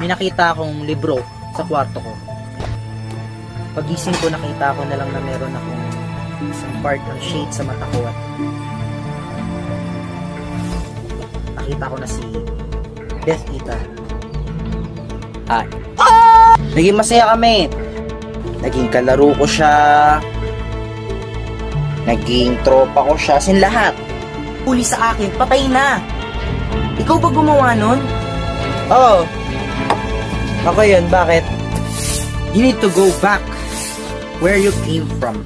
may nakita akong libro sa kwarto ko. Pagising ko, nakita ko na lang na meron akong isang part ng shade sa mata ko at nakita ko na si Death Eater. At naging masaya kami. Naging kalaro ko siya. Naging tropa ko siya. Sin lahat. Huli sa akin, patay na. Ikaw ba gumawa nun? Oo. Ako yun, bakit? You need to go back where you came from.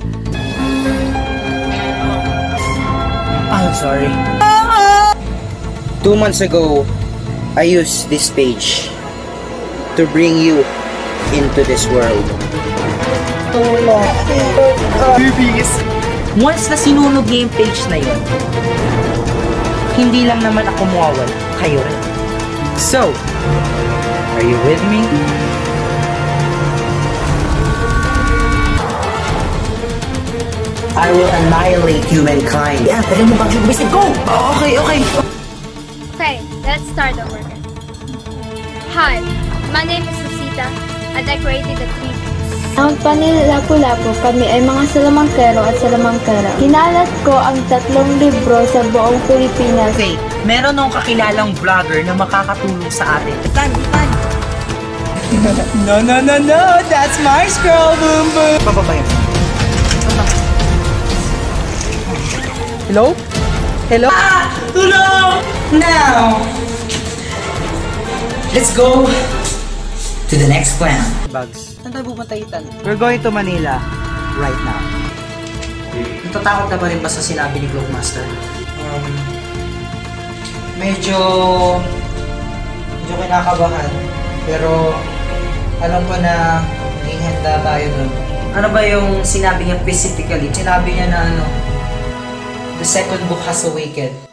I'm sorry. 2 months ago, I used this page to bring you into this world. Once na sinunog niya yung page na yun, hindi lang naman ako mawawala, kayo rin. So, are you with me? I will annihilate humankind. Yeah, pwede mo bang gumising? Go! Oh, okay. Okay, let's start over. Hi, my name is Rosita, and I created the 3Ds. Ang panilapu-lapu kami ay mga salamangkero at salamangkera. Kinalat ko ang 3 libro sa buong Pilipinas. Okay, meron akong kakilalang vlogger na makakatulong sa atin. Ipan! No, that's my scroll, boom boom! Bababay. Hello? Hello? Tulong! Now! Let's go to the next plan. Bugs. Saan tayo pupunta, Ethan? We're going to Manila right now. Natatakot ka ba rin ba sa sinabi ni Glowmaster? Medyo kinakabahan. Pero alam ko na maging handa tayo dun. Ano ba yung sinabi niya specifically? Sinabi niya na the second book has awakened.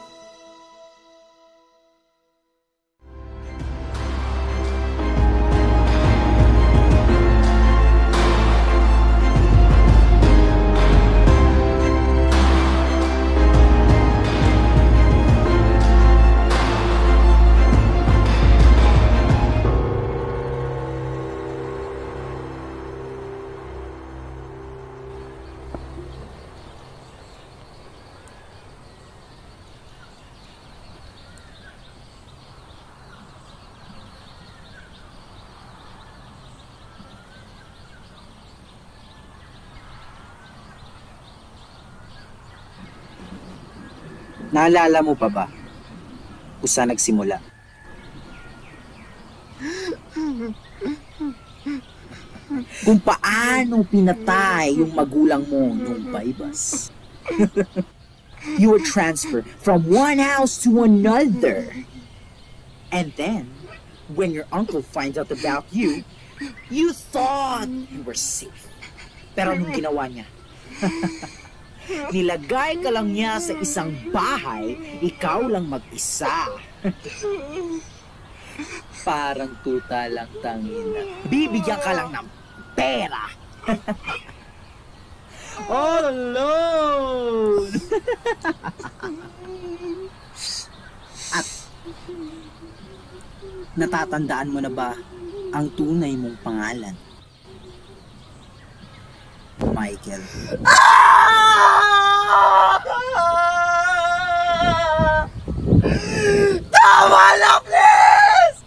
Naalala mo pa ba kung saan nagsimula? Kung paano pinatay yung magulang mo nung baybas. You were transferred from one house to another. And then, when your uncle finds out about you, you thought you were safe. Pero anong ginawa niya? Nilagay ka lang niya sa isang bahay, ikaw lang mag-isa. Parang tuta lang, tangina. Bibigyan ka lang ng pera. All alone. At natatandaan mo na ba ang tunay mong pangalan? Michael. Tama na, please!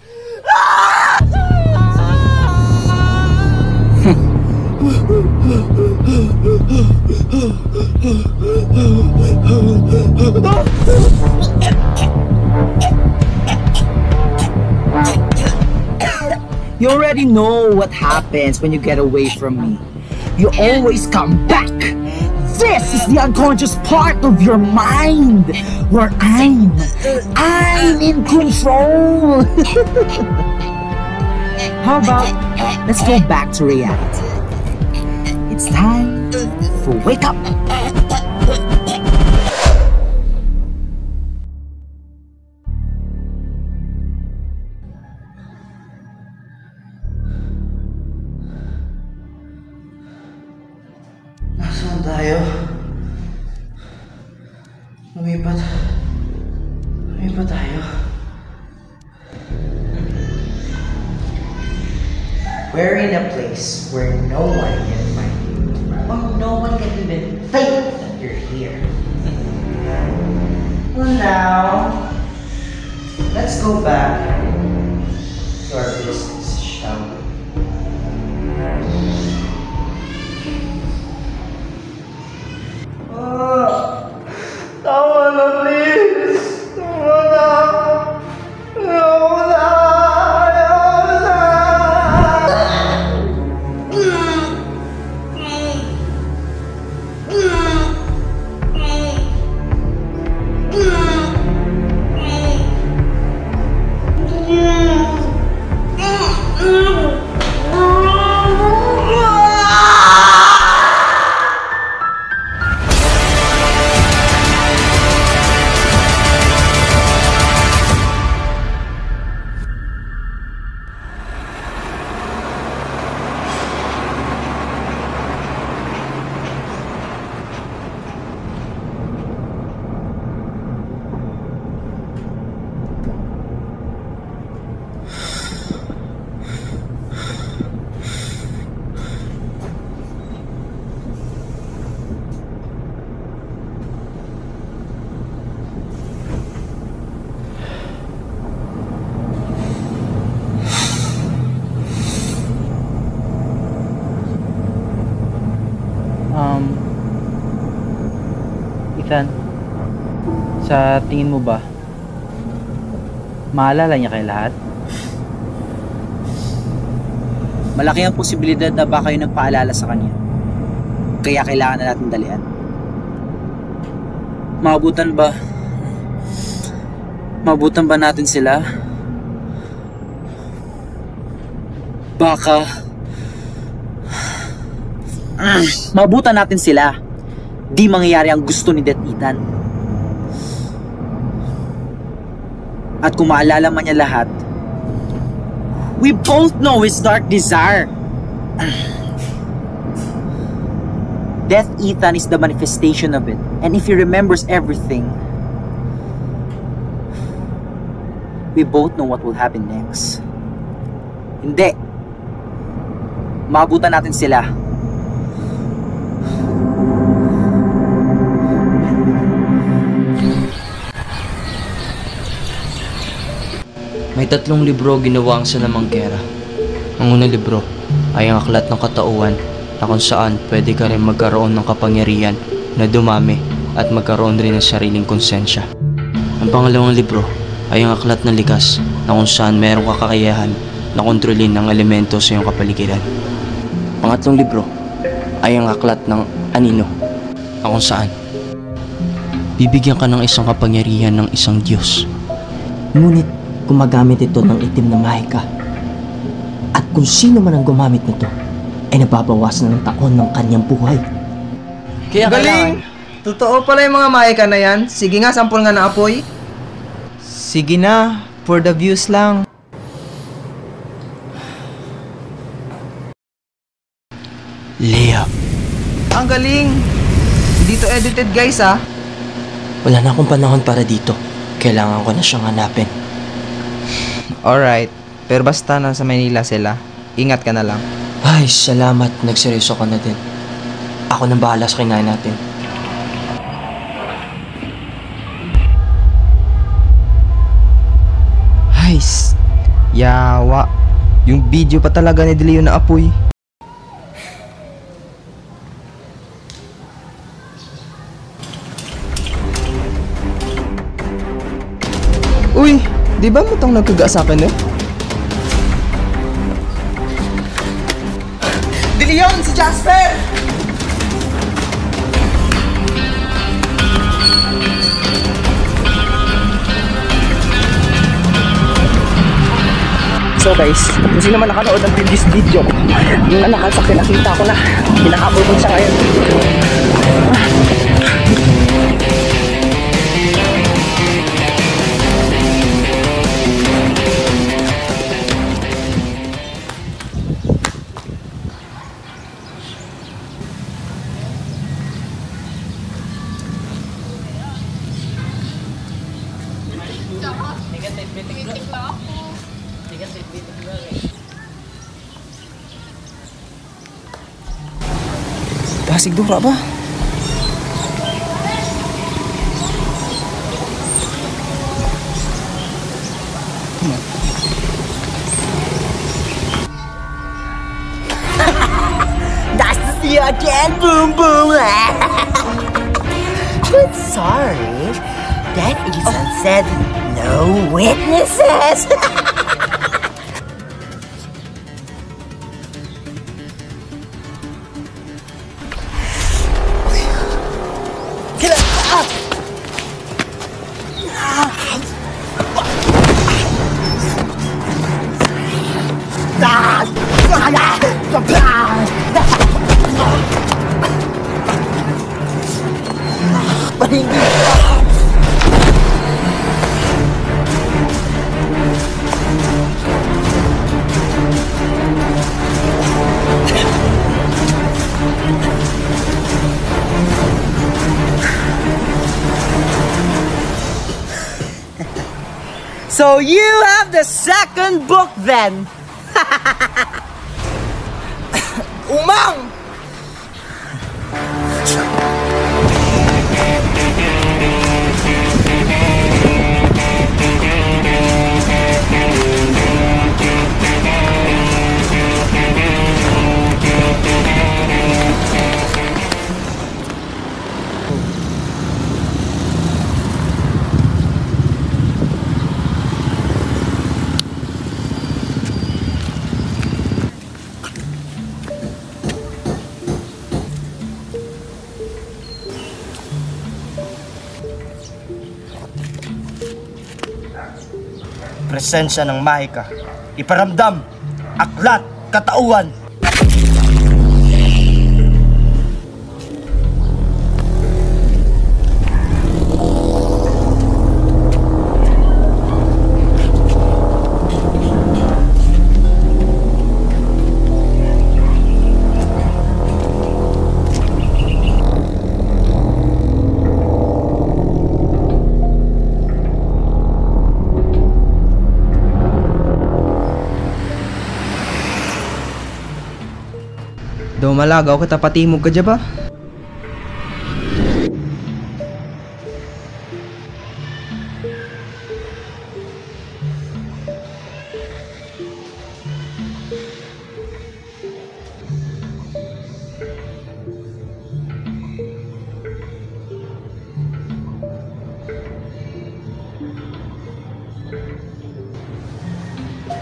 You already know what happens when you get away from me. You always come back. This is the unconscious part of your mind where I'm in control. How about let's go back to reality? It's time for wake up. Nasaan tayo? Lumipat tayo. We're in a place where no one can find you, or no one can even think that you're here. Well, now, let's go back to our business, shall we? Tawa na, please! Tawa na! Tawa na! Ethan, sa tingin mo ba, maalala niya kayo lahat? Malaki ang posibilidad na baka yung nagpaalala sa kanya. Kaya kailangan na natin dalian. Maabutan ba natin sila? Baka maabutan natin sila. Di mangyayari ang gusto ni Death Ethan. At kung maalala man niya lahat, we both know his dark desire. Death Ethan is the manifestation of it. And if he remembers everything, we both know what will happen next. Hindi. Maabutan natin sila. May 3 libro ginawa ang Salamangkera. Ang unang libro ay ang Aklat ng Katauhan na kung saan pwede ka rin magkaroon ng kapangyarihan na dumami at magkaroon rin ng sariling konsensya. Ang pangalawang libro ay ang Aklat ng Likas na kung saan mayroong kakayahan na kontrolin ng elemento sa iyong kapaligiran. Pangatlong libro ay ang Aklat ng Anino na kung saan bibigyan ka ng isang kapangyarihan ng isang Diyos. Ngunit gumagamit ito ng itim na mahika. At kung sino man ang gumamit nito, ay nababawasan ng taon ng kanyang buhay. Kaya galing! Totoo pala yung mga mahika na yan. Sige nga, sampol nga na apoy. Sige na, for the views lang. Leah. Ang galing! Dito edited guys ah. Wala na akong panahon para dito. Kailangan ko na siyang hanapin. Alright, pero basta nasa Manila sila, ingat ka na lang. Ay, salamat. Nagseryoso ka na din. Ako nang bahala sa kinain natin. Ay, yawa. Yung video pa talaga ni Delio na apoy. Uy! Di ba mo itong nagkaga sa akin eh? De Leon! Si Jasper! So guys, kung sino man nakanood ng previous video, yung anak sa akin, nakita ko na hinakabol ko siya ngayon. Basig dura ba? Nice to see you again, Boom Boom! But sorry, that Ethan said no witnesses! So you have the second book then? Umang! Presensya ng Mahika. Iparamdam, aklat, katauhan. Daw malagaw kita patimog ka dyan ba?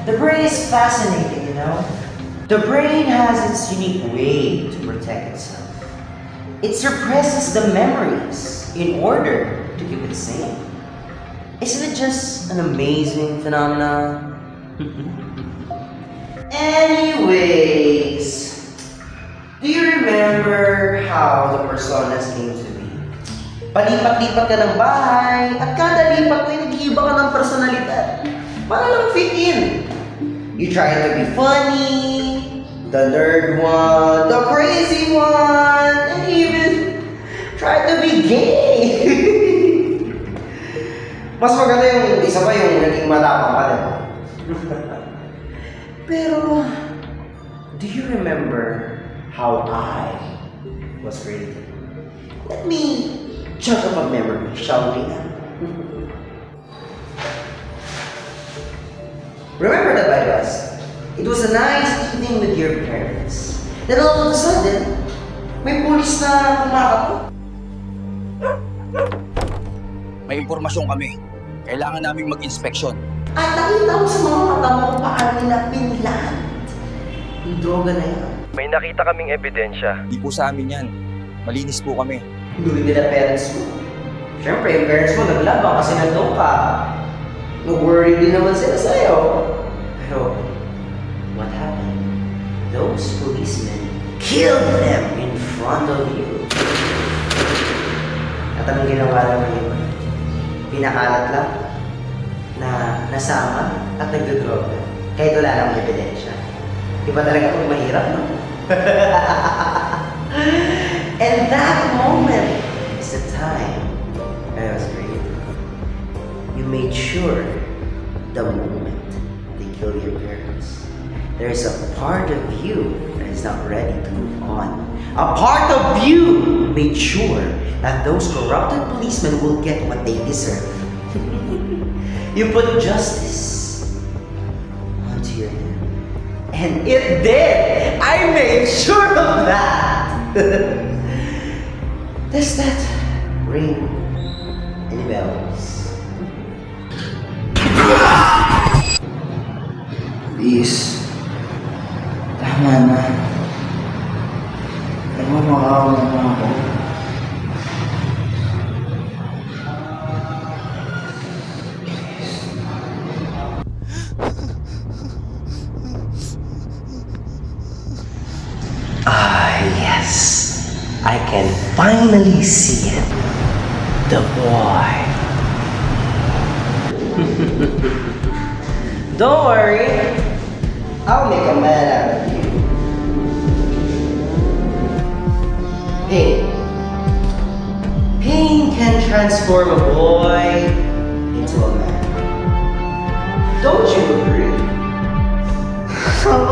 The brain is fascinating, you know? The brain has its unique way to protect itself. It suppresses the memories in order to keep it sane. Isn't it just an amazing phenomenon? Anyways, do you remember how the personas came to be? Palipat-lipat ka ng bahay at kada lipat ay nag-iiba ka ng personalidad. Para lang fit in. You try to be funny, the nerd one, the crazy one, and even try to be gay. Mas maganda yung isa pa yung naging matapang ka, diba? Pero, do you remember how I was created? Let me jog up a memory, shall we? Remember that, Bypass? It was a nice evening with your parents. Then all of a sudden, may pulis na kumakapo. May impormasyon kami. Kailangan naming mag-inspeksyon. At nakita ko sa mga mata mo kung paano nila pinland yung droga na yan. May nakita kaming ebidensya. Di po sa amin yan. Malinis po kami. Doing nila parents mo. Siyempre, yung parents mo naglabang kasi nandun ka. Nag-worry din naman sila sa'yo. Pero, what happened? Those policemen killed them in front of you. At anong ginawa naman yun? Pinakalat lang na nasama at nagdodroga. Kahit wala namang ebidensya. Iba talaga kung mahirap, no? And that moment is the time I was created. You made sure the moment they kill your parents, there is a part of you that is not ready to move on. A part of you made sure that those corrupted policemen will get what they deserve. You put justice onto your hand. And it did! I made sure of that! Does that ring any bells? Please. Tama na. Nagmamakaawa na ako. Yes. I can finally see it. The boy. Don't worry. I'll make a man out of you. Pain. Pain can transform a boy into a man. Don't you agree? Stop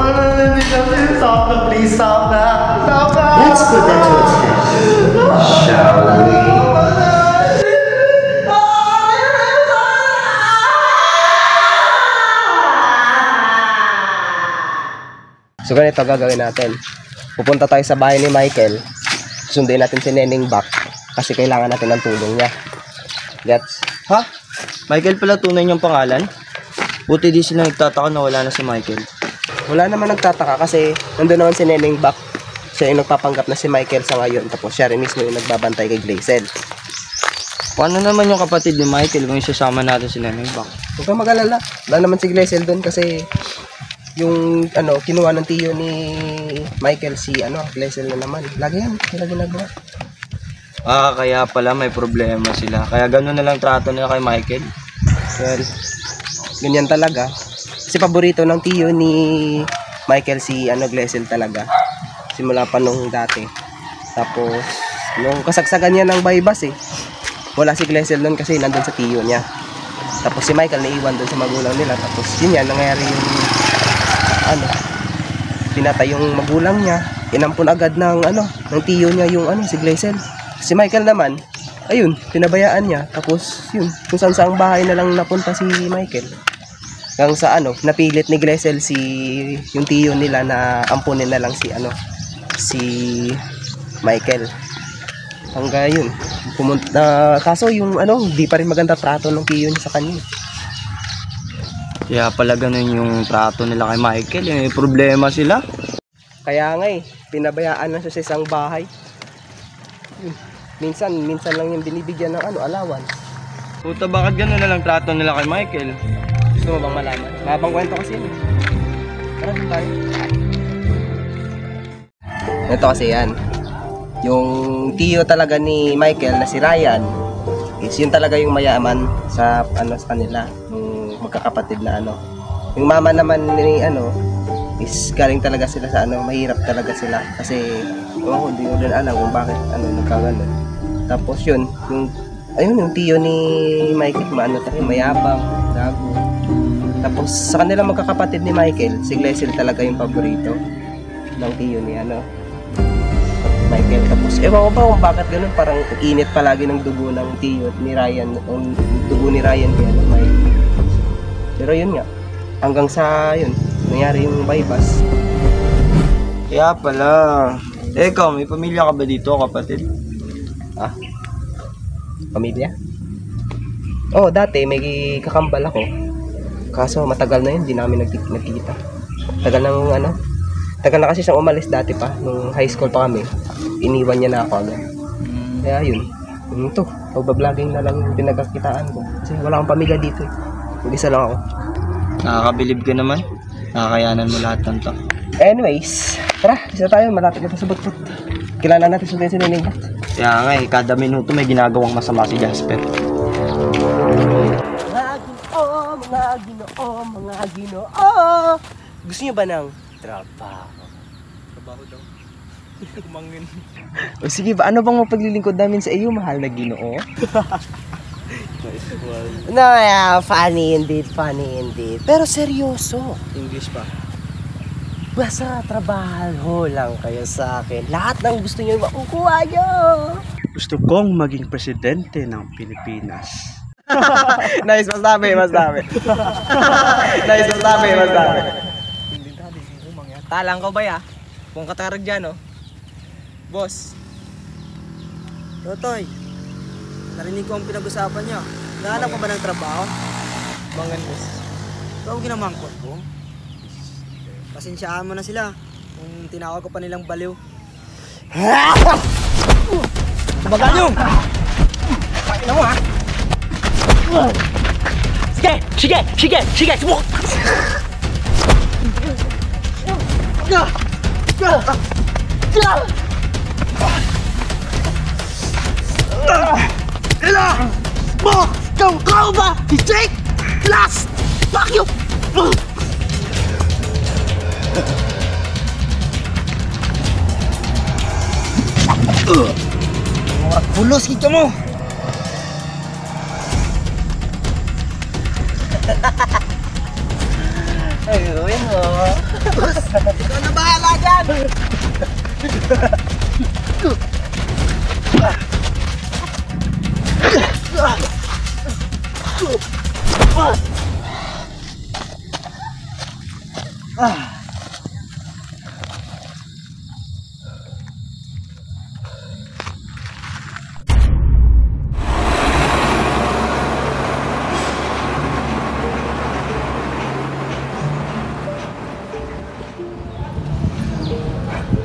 na, please, stop na. Stop na. Let's put that to a test, shall we? So ganito gagawin natin. Pupunta tayo sa bahay ni Michael. Sundin natin si Neneng back kasi kailangan natin ng tulong niya. Gets? Ha? Michael pala tunay niyang pangalan? Buti di sila nagtataka na wala na si Michael. Wala naman nagtataka kasi nandun naman si Neneng back. Siya yung nagpapanggap na si Michael sa ngayon. Tapos siya rin mismo yung nagbabantay kay Glazel. Paano naman yung kapatid ni Michael kung isasama natin si Neneng back? Huwag kang mag-alala. Wala naman si Glazel doon kasi yung kinuha ng tiyo ni Michael si Glazel na naman. Lagi yan, sila ginagawa. Ah, kaya pala may problema sila. Kaya gano'n na lang trato nila kay Michael. Well, ganyan talaga. Kasi paborito ng tiyo ni Michael si Glazel talaga. Simula pa nung dati. Tapos, nung kasagsagan niya ng baybas wala si Glazel doon kasi nandun sa tiyo niya. Tapos si Michael naiwan doon sa magulang nila. Tapos yun yan, nangyari yung pinatay yung magulang niya, inampun agad ng tiyo niya yung si Glazel. Si Michael naman, ayun, pinabayaan niya. Tapos yun, kung saan saang bahay na lang napunta si Michael. Hanggang sa napilit ni Glazel yung tiyo nila na ampunin na lang si Michael. Hanggang yun, pumunta, kaso yung di pa rin maganda trato ng tiyo niya sa kanya. Kaya pala ganun yung trato nila kay Michael. May problema sila. Kaya nga pinabayaan lang siya sa isang bahay. Minsan lang yung binibigyan ng allowance. Puta, bakit ganun na lang trato nila kay Michael? Gusto mo bang malaman? Mabang kwento kasi yun. Tara, tayo. Ito kasi yan. Yung tiyo talaga ni Michael na si Ryan is yun talaga yung mayaman sa sa kanila. Magkakapatid na yung mama naman ni is galing talaga sila sa mahirap talaga sila kasi hindi ko din alam kung bakit nagkaganon. Tapos yun yung tiyo ni Michael talaga mayabang, gago. Tapos sa kanila magkakapatid ni Michael, si Glazel talaga yung paborito ng tiyo ni Michael. Tapos ewan ko ba kung bakit ganun, parang init palagi ng dugo ng tiyo ni Ryan, yung dugo ni Ryan kay Michael. Pero yun nga, hanggang sa yun, nangyari yung bypass. Kaya pala. Ikaw, may pamilya ka ba dito, kapatid? Ah? Pamilya? Oo, dati may kakambal ako. Kaso matagal na yun, di namin nagkikita. Tagal na kasi siyang umalis dati pa, nung high school pa kami. Iniwan niya na ako agad. Kaya yun, ito, pagbabloging na lang yung pinagkakitaan ko. Kasi wala akong pamilya dito Mag-isa lang ako. Nakakabilib ka naman. Nakakayanan mo lahat ng to. Anyways, tara, isa tayo. Malapit na sa butbut. Kailangan natin sundin si Neneng Bat. Kaya nga kada minuto may ginagawang masama si Jasper. Mga ginoo. Gusto niyo ba ng trabaho? Trabaho daw. Kumangin. O sige ba, ano bang mapaglilingkod namin sa iyo, mahal na Ginoo? No, yeah, funny indeed. Pero seryoso. English pa. Basta trabaho lang kayo sa akin. Lahat ng gusto niyo makukuha niyo. Gusto kong maging presidente ng Pilipinas. Nice, mas dami. Nice, mas dami. Talang ko ba ya? Kung katarag dyan, oh. Boss. Totoy, narinig ko ang pinag-usapan niyo. Nahanap ka ba ng trabaho? Mangan, boss. Ikaw ang ginamangkot ko. Pasensyaan mo na sila kung tinawag ko pa nilang baliw. Tabagan nyo! Pakin na mo, ha? Sige! Subok! Ila! Mo! Kau ba? Si Jake! Last! Fuck you! Mga pulos kita mo! Ayun mo! Ikaw na bahala dyan!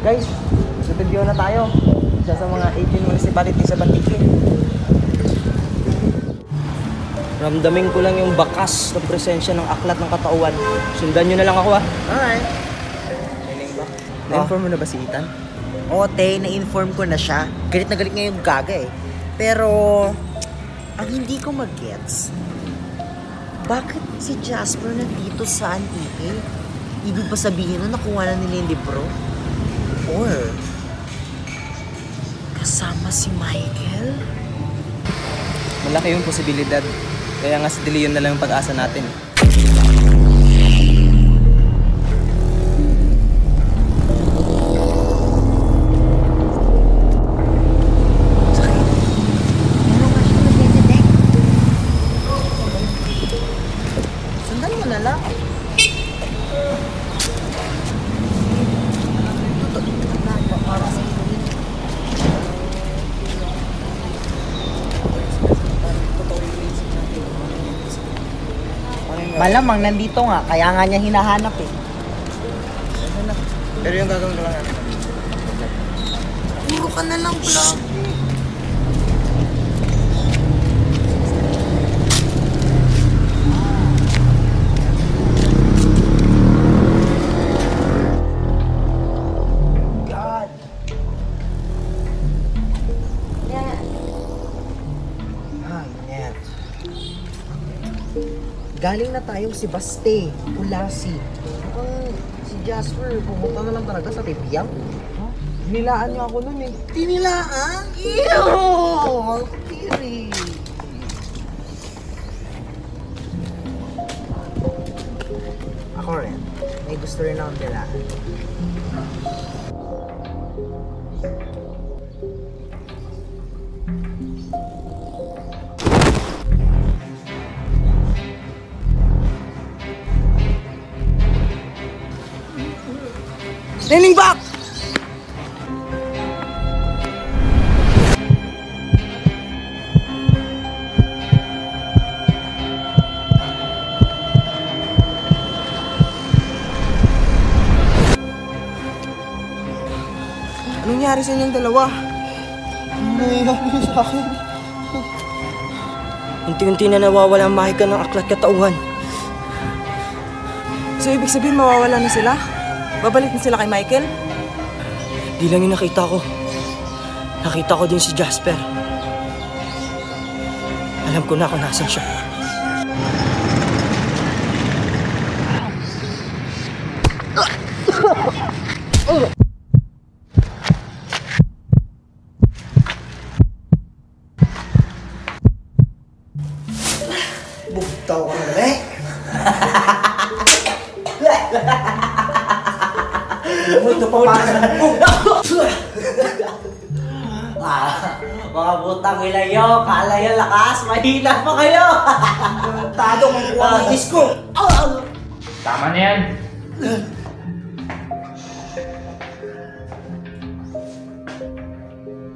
Guys, interview na tayo. Isa sa mga 18 municipality sa Batikin. Ramdamin ko lang yung bakas ng presensya ng aklat ng katauhan. Sundan nyo na lang ako, ha? Alright. Na-inform mo na ba si Ethan? Ote, na-inform ko na siya. Galit na galit nga yung gaga eh. Pero, ang hindi ko mag-gets, bakit si Jasper nandito sa Antique? Ibig ba sabihin na nakuha na nila yung libro? Or, kasama si Michael? Malaki yung posibilidad. Kaya nga si De Leon na lang yung pag-asa natin. Sundan mo na lang. Malamang nandito nga, kaya nga niya hinahanap eh. Pero yung gagawin ko lang natin. Puro ka na lang, vlog. God. Net. Galing na tayong si Baste, Ulasi. Mukhang si Jasper, pumunta na lang talaga sa Tibiyang. Huh? Nilaan niyo ako nun eh. Tinilaan? Ew! Kiri! Ako rin. May gusto rin akong nilaan. Leaning back! Anong nangyari sa inyong dalawa? Nangyayari sa akin. Unti-unti na nawawala ang mahika ng aklat katauhan. So, ibig sabihin mawawala na sila? Babalik na sila kay Michael? Di lang yung nakita ko. Nakita ko din si Jasper. Alam ko na kung nasan siya. Bugtaw ka na, eh? Ito pa mga butang ilayo, kala yung lakas, mahina pa kayo. Tado kong kuha ng disco. Tama na yan.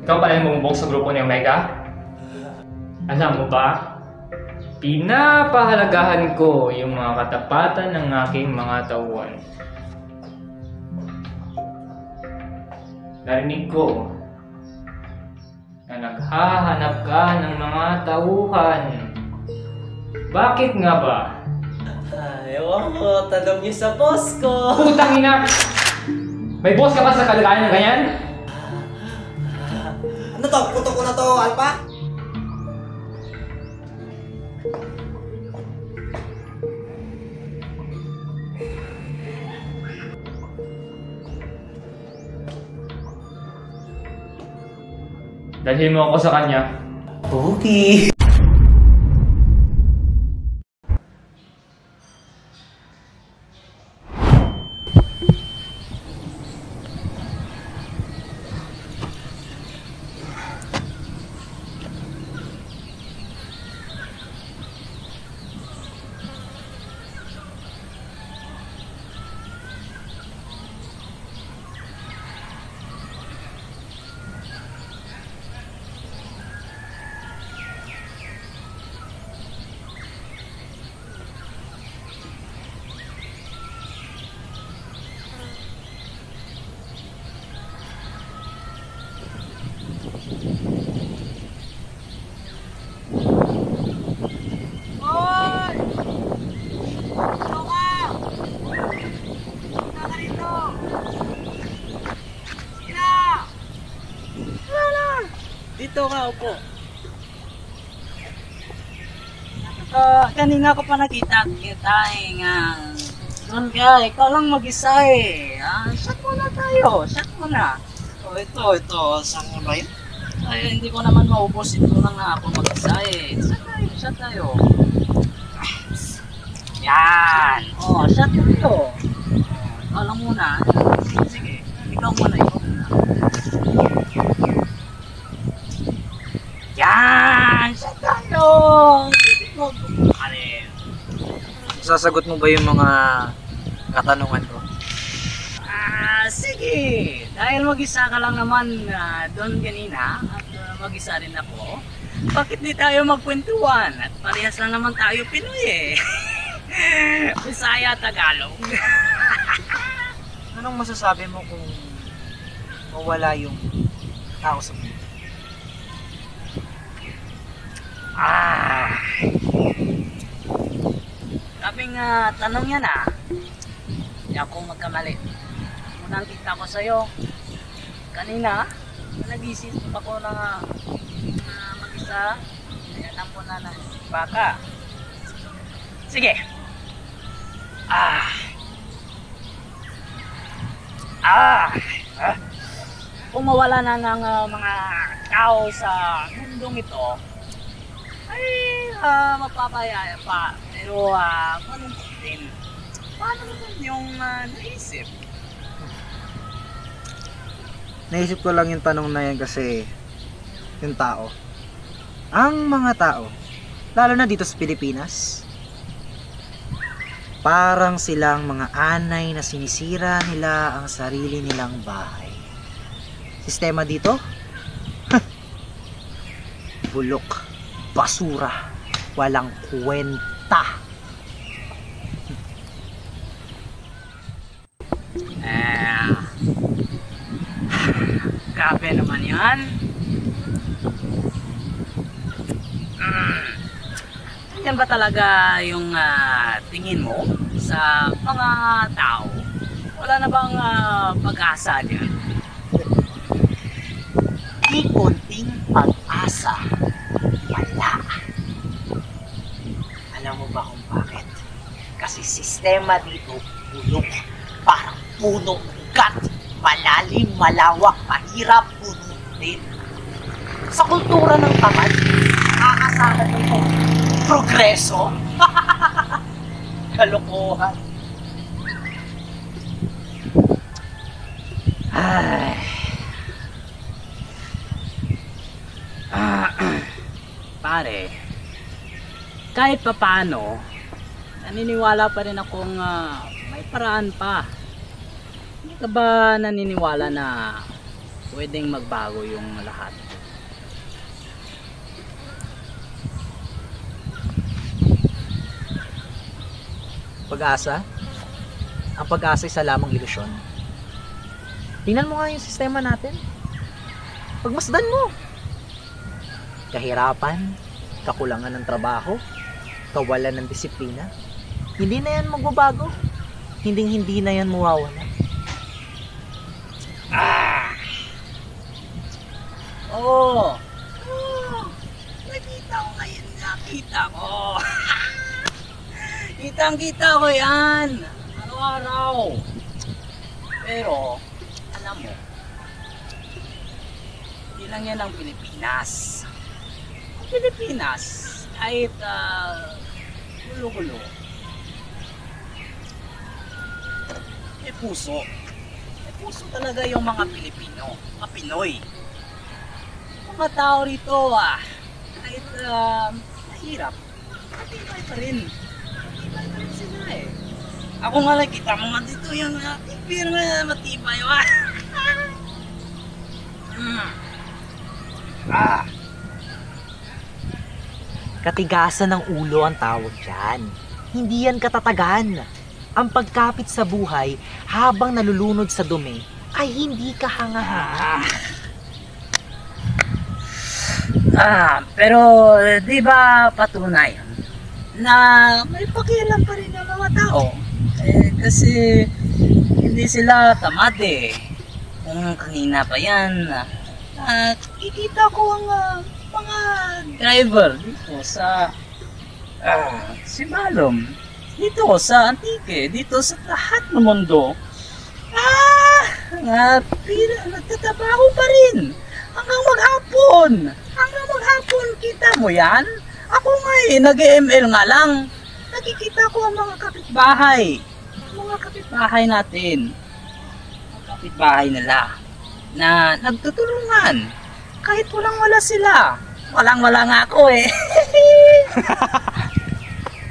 Ikaw pala yung bumubok sa grupo ni Omega? Alam mo ba? Pinapahalagahan ko yung mga katapatan ng aking mga tauhan. Narinig ko na naghahanap ka ng mga tauhan. Bakit nga ba? Ewan ko, tanong niyo sa boss ko. Putang ina! May boss ka ba sa kalagayan na ganyan? Ano to? Puto ko na to, Alpha? Dalhin mo ako sa kanya. Okay. Dito ka, upo. Kanina ko pa nakita nga. Doon ka, ikaw lang mag-isa eh. Shot muna tayo, shot muna. Ito, saan ba yun? Ay, hindi ko naman maubos, ito lang nga ako mag-isa eh. Shot tayo. Yan, shot tayo. Ikaw lang muna. Sige, ikaw muna. Yan! Shot tayo! Sasagot mo ba yung mga katanungan ko? Sige! Dahil mag-isa ka lang naman doon kanina at mag-isa rin ako, bakit di tayo magkwentuhan? At parehas lang naman tayo Pinoy eh. Bisaya, Tagalog. Anong masasabi mo kung mawala yung tao sa mundo? Sabing tanong yan hindi ako magkamali. Unang kita ko sa'yo kanina, nag-isip ako na mag-isa, kaya lang po na baka. Sige. Kung mawala na ng mga tao sa mundong ito, ay mapapayaya pa. Pero paano din? Paano naman yung naisip? Naisip ko lang yung tanong na yan kasi yung tao. Ang mga tao, lalo na dito sa Pilipinas, parang silang mga anay na sinisira nila ang sarili nilang bahay. Sistema dito? Bulok, basura, walang kwenta. Grabe naman yan. Yan ba talaga yung tingin mo sa mga tao? Wala na bang pag-asa dyan? Di konting pag-asa. Wala. Alam mo ba kung bakit? Kasi sistema dito bulok. Parang puno ugat. Malalim, malawak, mahirap, puno din. Sa kultura ng tamad, nakakasama nito progreso. Kalokohan. Ay. Pare, kahit papaano, naniniwala pa rin akong may paraan pa. Hindi ka ba naniniwala na pwedeng magbago yung lahat? Pag-asa? Ang pag-asa isa lamang ilusyon. Tingnan mo nga yung sistema natin. Pagmasdan mo. Kahirapan, kakulangan ng trabaho, kawalan ng disiplina. Hindi na yan magbabago. Hindi na yan mawawala. Oo! Nakita ko ngayon, nakita ko! Kitang-kita ko yan! Araw-araw! Pero, alam mo, hindi lang yan ang Pilipinas. Ang Pilipinas, kahit gulo-gulo, may puso. May puso talaga yung mga Pilipino, mga Pinoy. Mga tao rito, kahit mahirap, matibay pa rin. Matibay pa rin sila eh. Ako nga lang, kita mo nga dito yung tipir na matibay. Katigasan ng ulo ang tawag dyan. Hindi yan katatagan. Ang pagkapit sa buhay habang nalulunod sa dumi ay hindi ka hanga-hanga. Pero di ba patunay na may pakialam pa rin ang mga tao? Kasi hindi sila tamad eh. Kung kanina pa yan, nakikita ko ang mga driver dito sa Sibalom, dito sa Antique, dito sa lahat ng mundo. Nagtatrabaho pa rin hanggang maghapon. Hanggang maghapon, kita mo yan? Ako nga nag-ML nga lang. Nakikita ko ang mga kapitbahay. Mga kapitbahay natin. Mga kapitbahay nila na nagtutulungan. Kahit walang-wala sila. Walang-wala nga ako eh.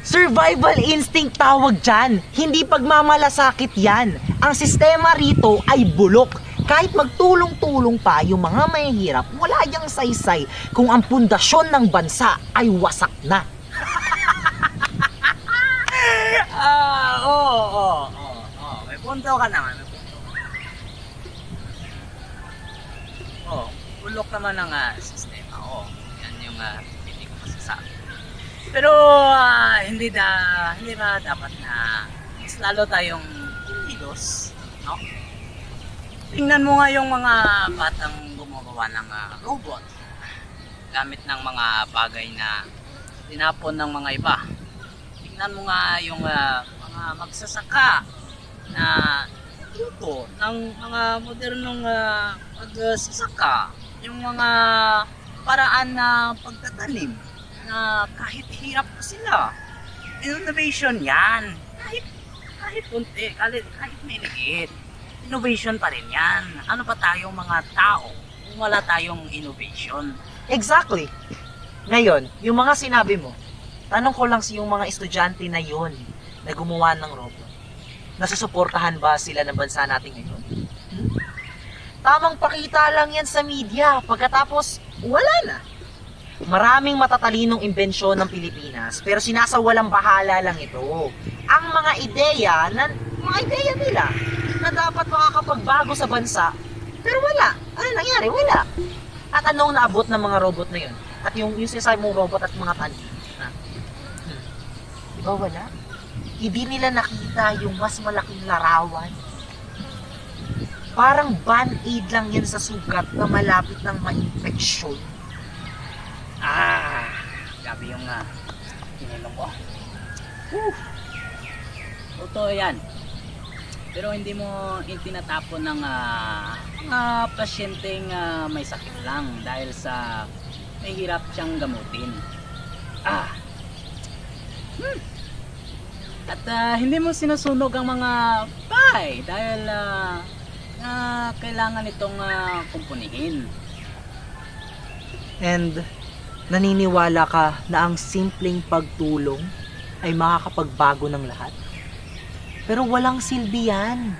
Survival instinct tawag dyan. Hindi pagmamalasakit yan. Ang sistema rito ay bulok. Kahit magtulong-tulong pa yung mga mahihirap, wala yang saysay kung ang pundasyon ng bansa ay wasak na. Oo. May punto ka naman. Bulok naman ang sistema. Yan yung hindi ko masasabi. Pero hindi ba dapat na mas lalo tayong kumilos, no? Tingnan mo nga yung mga batang gumagawa ng robot gamit ng mga bagay na tinapon ng mga iba. Tingnan mo nga yung mga magsasaka na tuto ng mga modernong pagsasaka, yung mga paraan na pagtatanim na kahit hirap pa sila. Innovation yan. Kahit punti, kahit may liit. Innovation pa rin yan. Ano pa tayong mga tao kung wala tayong innovation? Exactly. Ngayon, yung mga sinabi mo, tanong ko lang yung mga estudyante na yun na gumawa ng robot. Nasusuportahan ba sila ng bansa natin ngayon? Tamang pakita lang yan sa media. Pagkatapos, wala na. Maraming matatalinong imbensyon ng Pilipinas, pero sinasawalang bahala lang ito. Ang mga ideya nila na dapat makakapagbago sa bansa, pero wala. Ano nangyari? Wala. At anong naabot ng mga robot na yun? At yung sinasabi mong robot at mga tanim? Diba wala? Hindi nila nakita yung mas malaking larawan. Parang band-aid lang yan sa sugat na malapit ng ma-infeksyon. Gabi yung ininom ko. Totoo yan. Pero hindi mo itinatapon ng mga pasyenteng may sakit lang dahil sa may hirap siyang gamutin. At hindi mo sinusunog ang mga bahay dahil na kailangan itong kumpunihin. And naniniwala ka na ang simpleng pagtulong ay makakapagbago ng lahat? Pero walang silbi yan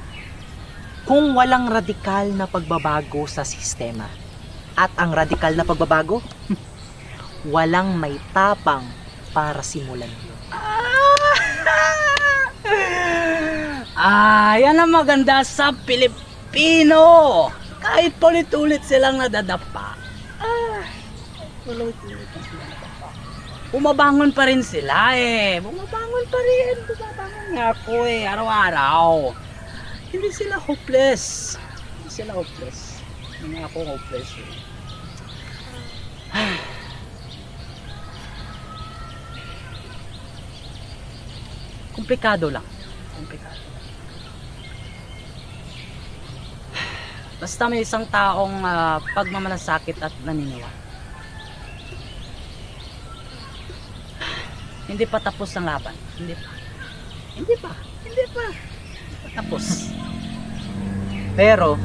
kung walang radikal na pagbabago sa sistema. At ang radikal na pagbabago, walang may tapang para simulan yun. Yan ang maganda sa Pilipino. Kahit ulit-ulit silang nadadapa. Ulit-ulit silang nadadapa. Bumabangon pa rin sila eh. Bumabangon nga ako eh, araw-araw. Hindi sila hopeless. Hindi ako hopeless eh. Komplikado lang. Basta may isang taong pagmamalasakit at naniniwala. Hindi pa tapos ang laban. Hindi pa tapos. Pero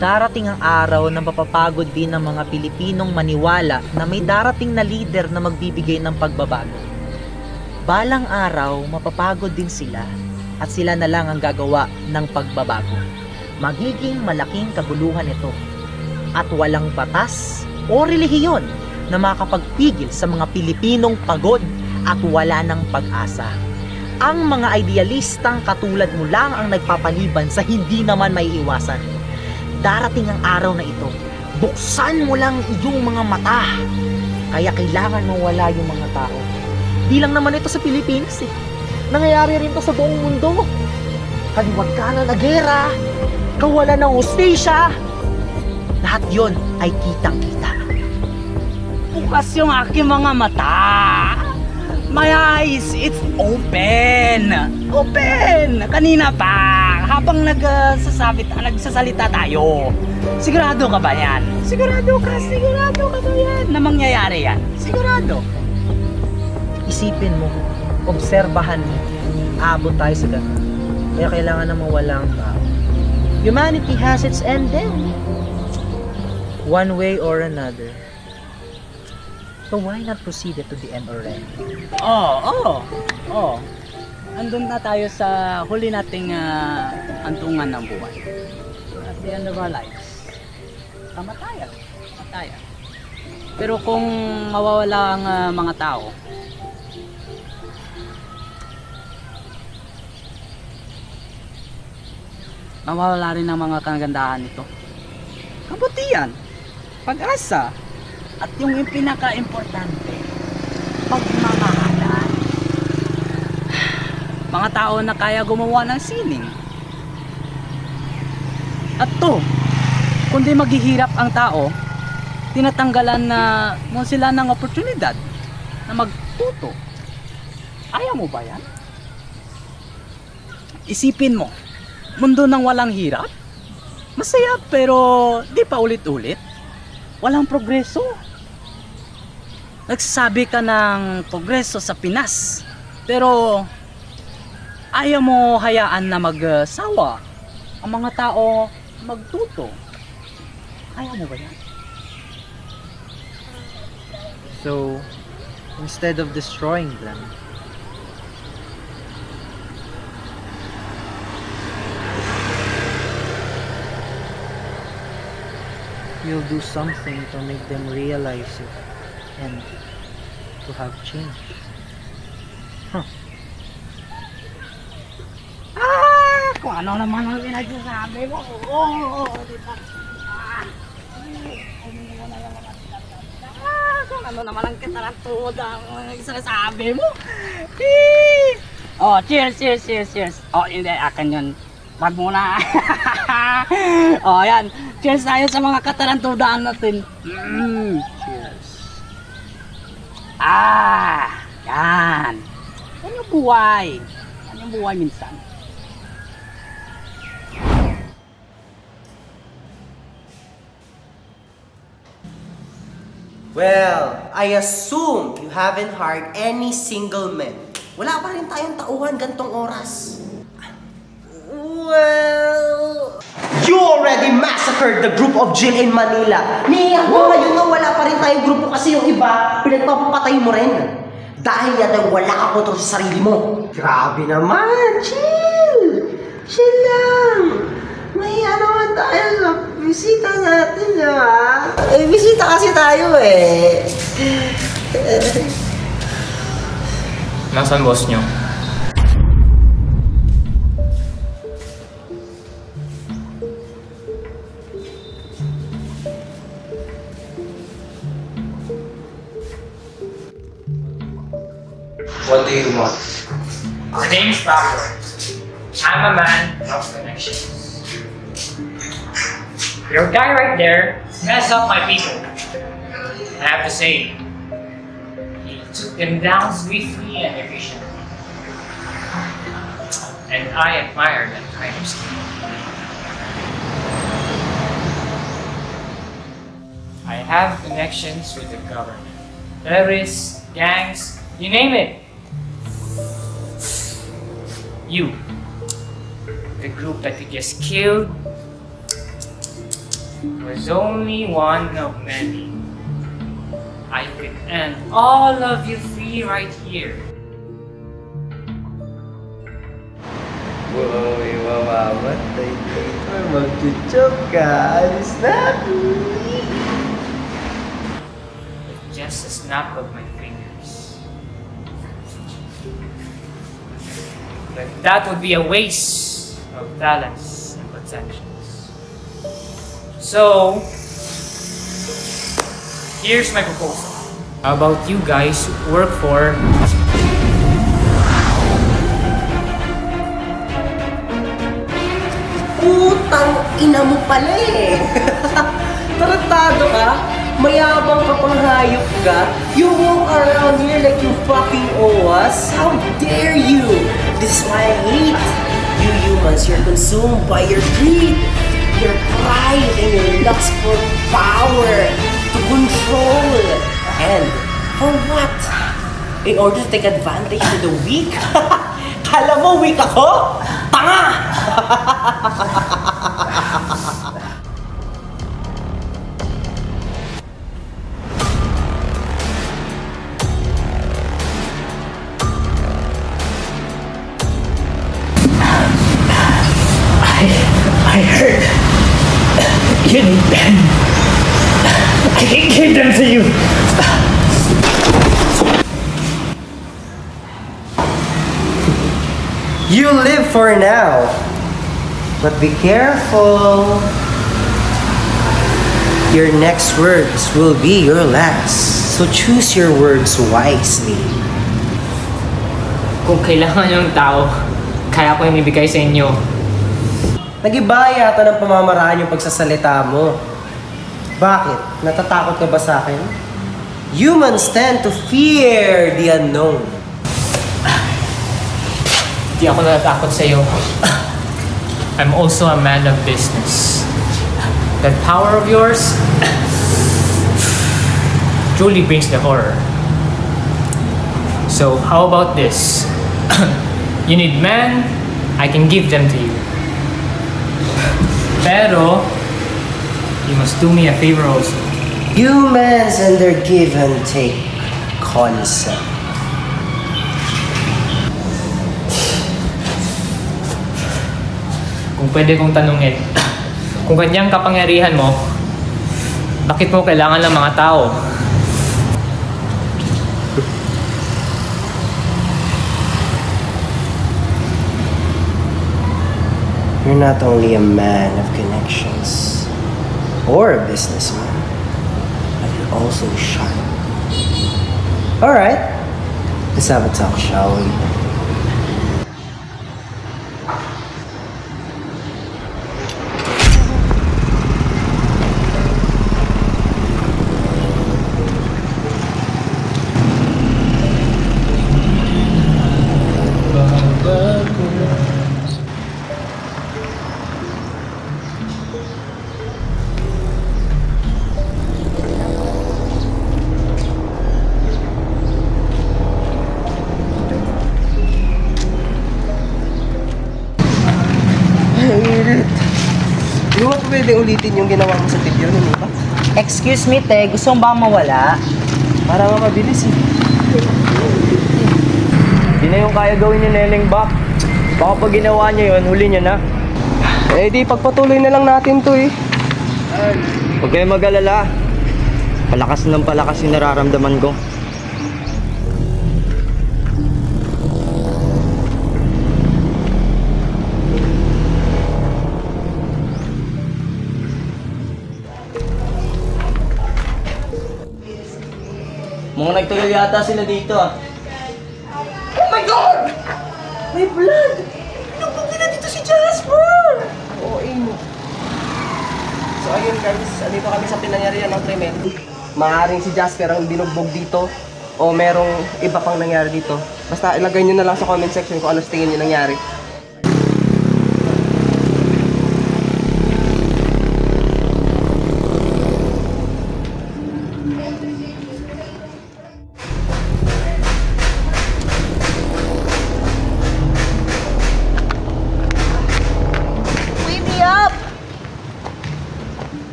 darating ang araw na mapapagod din ng mga Pilipinong maniwala na may darating na leader na magbibigay ng pagbabago. Balang araw, mapapagod din sila at sila na lang ang gagawa ng pagbabago. Magiging malaking kaguluhan ito at walang batas o relihiyon na makakapagpigil sa mga Pilipinong pagod at wala ng pag-asa. Ang mga idealistang katulad mo lang ang nagpapaliban sa hindi naman maiiwasan. Darating ang araw na ito, buksan mo lang iyong mga mata. Kaya kailangan mawala yung mga tao. Di lang naman ito sa Pilipinas eh. Nangyayari rin ito sa buong mundo. Kaliwagkanan na gera, kawalan ng hustisya. Lahat yon ay kitang-kita. Bukas yung aking mga mata. My eyes, it's open. Kanina pa, habang nagsasalita tayo. Sigurado ka ba yan? Sigurado ka ba yan? Na mangyayari yan? Sigurado. Isipin mo, obserbahan mo, abot tayo sa ganun. Kaya kailangan na mawala ang tao. Humanity has its end then. One way or another. So why not proceed to the end already? Andun na tayo sa huli nating antungan ng buhay. At the end of our lives. Kamatayan. Pero kung mawawala ang mga tao, mawawala rin ang mga kagandahan nito. Kabutihan, pag-asa, at yung pinaka-importante, pagmamahalan. Mga tao na kaya gumawa ng sining. At to, kundi maghihirap ang tao, tinatanggalan na mo sila ng oportunidad na magtuto. Ayaw mo ba yan? Isipin mo, mundo ng walang hirap, masaya pero di pa ulit-ulit, walang progreso. Nagsasabi ka ng progreso sa Pinas, pero ayaw mo hayaan na magsawa ang mga tao magtuto. Ayaw mo ba yan? So, instead of destroying them, you'll do something to make them realize it and to have change. Kung ano naman ang pinagsasabi mo. Kung ano naman ang katarantuda ang sinasabi mo. Cheers. Hindi, akin yun. Wag muna. Yan. Cheers tayo sa mga katarantudaan natin. Cheers. Yan. Yan yung buhay. Minsan. Well, I assume you haven't hired any single men. Wala pa rin tayong tauhan gantong oras. Well... You already massacred the group of Jill in Manila. Hanggang ngayon na wala pa rin tayong grupo kasi yung iba, pinagpapatay mo rin. Dahil yan ay wala ka kontrol sa sarili mo. Grabe naman, chill! Chill lang! May naman tayo sa bisita natin, ha? Eh, bisita kasi tayo, eh. Nasaan boss nyo? What do you want? My name's Pablo. I'm a man of connections. Your guy right there messed up my people. I have to say, he took them down swiftly and efficiently. And I admire that kind of skill. I have connections with the government, terrorists, gangs, you name it. You, the group that you just killed, was only one of many. I could end all of you free right here. Wow, mamamatay dito. Mag-joke ka. Alis na. With just a snap of my fingers. But that would be a waste of talents and potentials. So, here's my proposal. How about you guys work for Putang ina mo pala eh. Taratado ka? Mayabang ka pang hayop ka? You walk around here like you fucking owe us? How dare you? This is why I hate you humans. You're consumed by your greed, your pride, and your lust for power to control. And for what? In order to take advantage of the weak? Kala mo weak ako? Tanga! I heard you need them. I can give them to you. You live for now, but be careful. Your next words will be your last, so choose your words wisely. Kung kailangan yung tao, kaya ko yung ibigay sa inyo. Nag-iba yata ng pamamaraan yung pagsasalita mo. Bakit? Natatakot ka ba sa akin? Humans tend to fear the unknown. Hindi ako natatakot sa iyo. I'm also a man of business. That power of yours truly brings the horror. So how about this? You need men, I can give them to you. Pero, you must do me a favor also. Humans and their give and take concept. Kung pwede kong tanungin, kung ganyang kapangyarihan mo, bakit mo kailangan ng mga tao? You're not only a man of connections or a businessman, but you're also sharp. Alright, let's have a talk, shall we? pwede ulitin yung ginawa mo sa video, hindi ba? Excuse me, te. Gusto mo ba mawala? Para mabilis eh. Hindi na yung kaya gawin ni Neneng Bak. Baka pag ginawa niya yun, huli niya na. Eh di, pagpatuloy na lang natin to eh. Huwag kayo mag-alala. Palakas ng palakas yung nararamdaman ko. Mga nagtagal yata sila dito ah. Oh my God! May blood! Pinupugin na dito si Jasper! Oo, So ayun guys, dito kami sa pinangyarihan ng krimen. Maaaring si Jasper ang binugbog dito o merong iba pang nangyari dito. Basta ilagay nyo na lang sa comment section kung ano sa tingin nyo nangyari.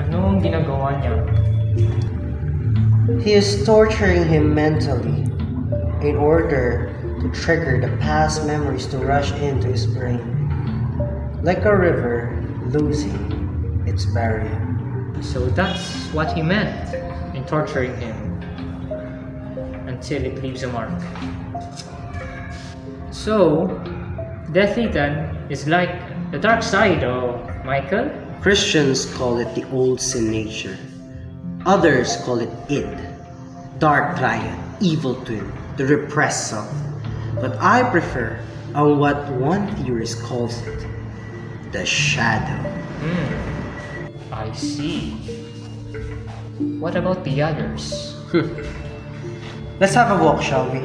Anong ginagawa niya? He is torturing him mentally in order to trigger the past memories to rush into his brain. Like a river losing its barrier. So that's what he meant in torturing him until it leaves a mark. So, Death Ethan is like the dark side of Michael? Christians call it the old sin nature. Others call it id, dark triad, evil twin, the repressed self. But I prefer on what one theorist calls it, the shadow. I see. What about the others? Let's have a walk, shall we?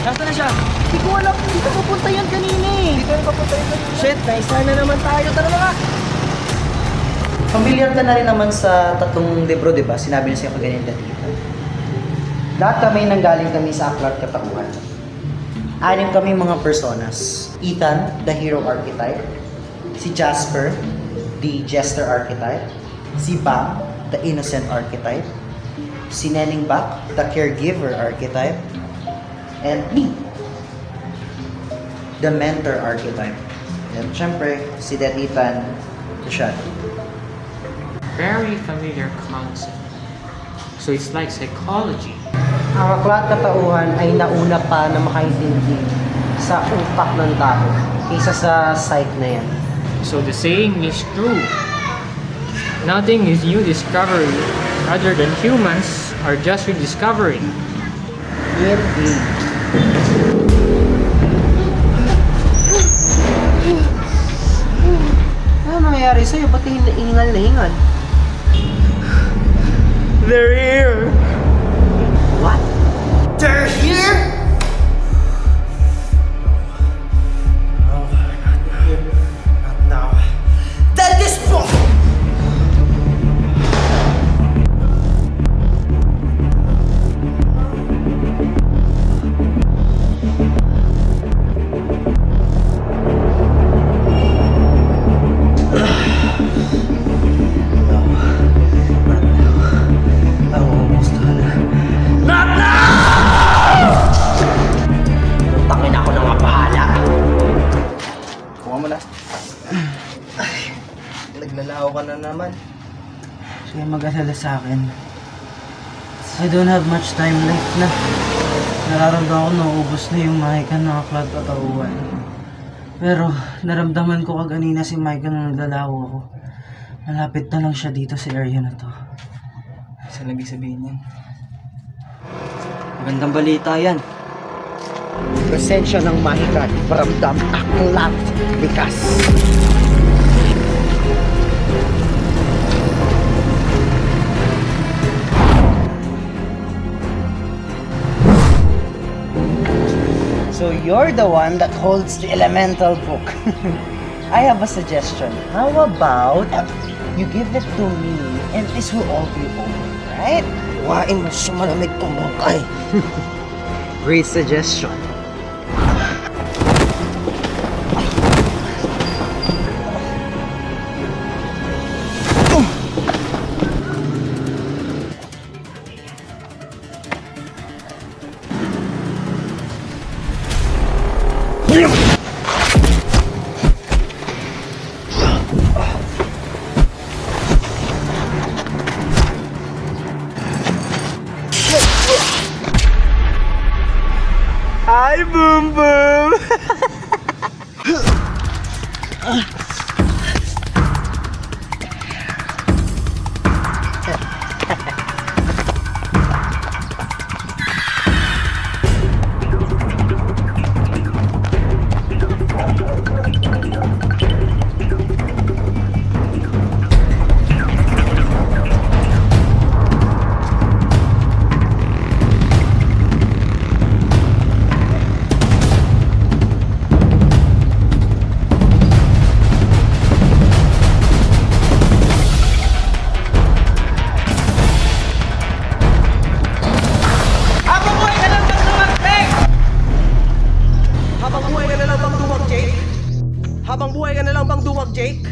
Nasaan na siya? Hindi ko alam kung dito papunta yan kanina eh. Dito na papunta yan kanina. Shit, naisa na naman tayo. Tara na nga! Familiar ka na rin naman sa tatlong libro, di ba? Sinabi niya sa'yo kaganyan dati. Lahat kami nanggaling kami sa Aklat Katauhan. 6 kami mga personas. Ethan, the hero archetype. Si Jasper, the jester archetype. Si Bam, the innocent archetype. Si Neneng Bak, the caregiver archetype. And me, the mentor archetype. And syempre, si Death Ethan, the shadow. Very familiar concept. So it's like psychology. Ang Aklat Katauhan ay nauna pa na makaintindi sa utak ng tao kaysa sa psyche na yan. So the saying is true. Nothing is new discovery other than humans are just rediscovering. Indeed. Ano nangyayari sa'yo? Ba't hingal na hingal? They're here! What? They're here? No, not here. Not now. That is for... Naglalaho ka na naman. Kaya mag-alala sa akin. I don't have much time left na. Nararamdaman ko na ubos na yung Micah ng Aklat Katauhan. Pero naramdaman ko kaganina si Micah na naglalaho ako. Malapit na lang siya dito sa area na to. Saan ibig sabihin yan? Magandang balita yan. Presensya ng Mahika, paramdam aklat, likas. So you're the one that holds the elemental book. I have a suggestion. How about you give it to me and this will all be over, right? Wain mo siya malamig tong bangkay. Great suggestion. Hi, Boom Boom! Habang buhay ka na lang bang duwag, Jake?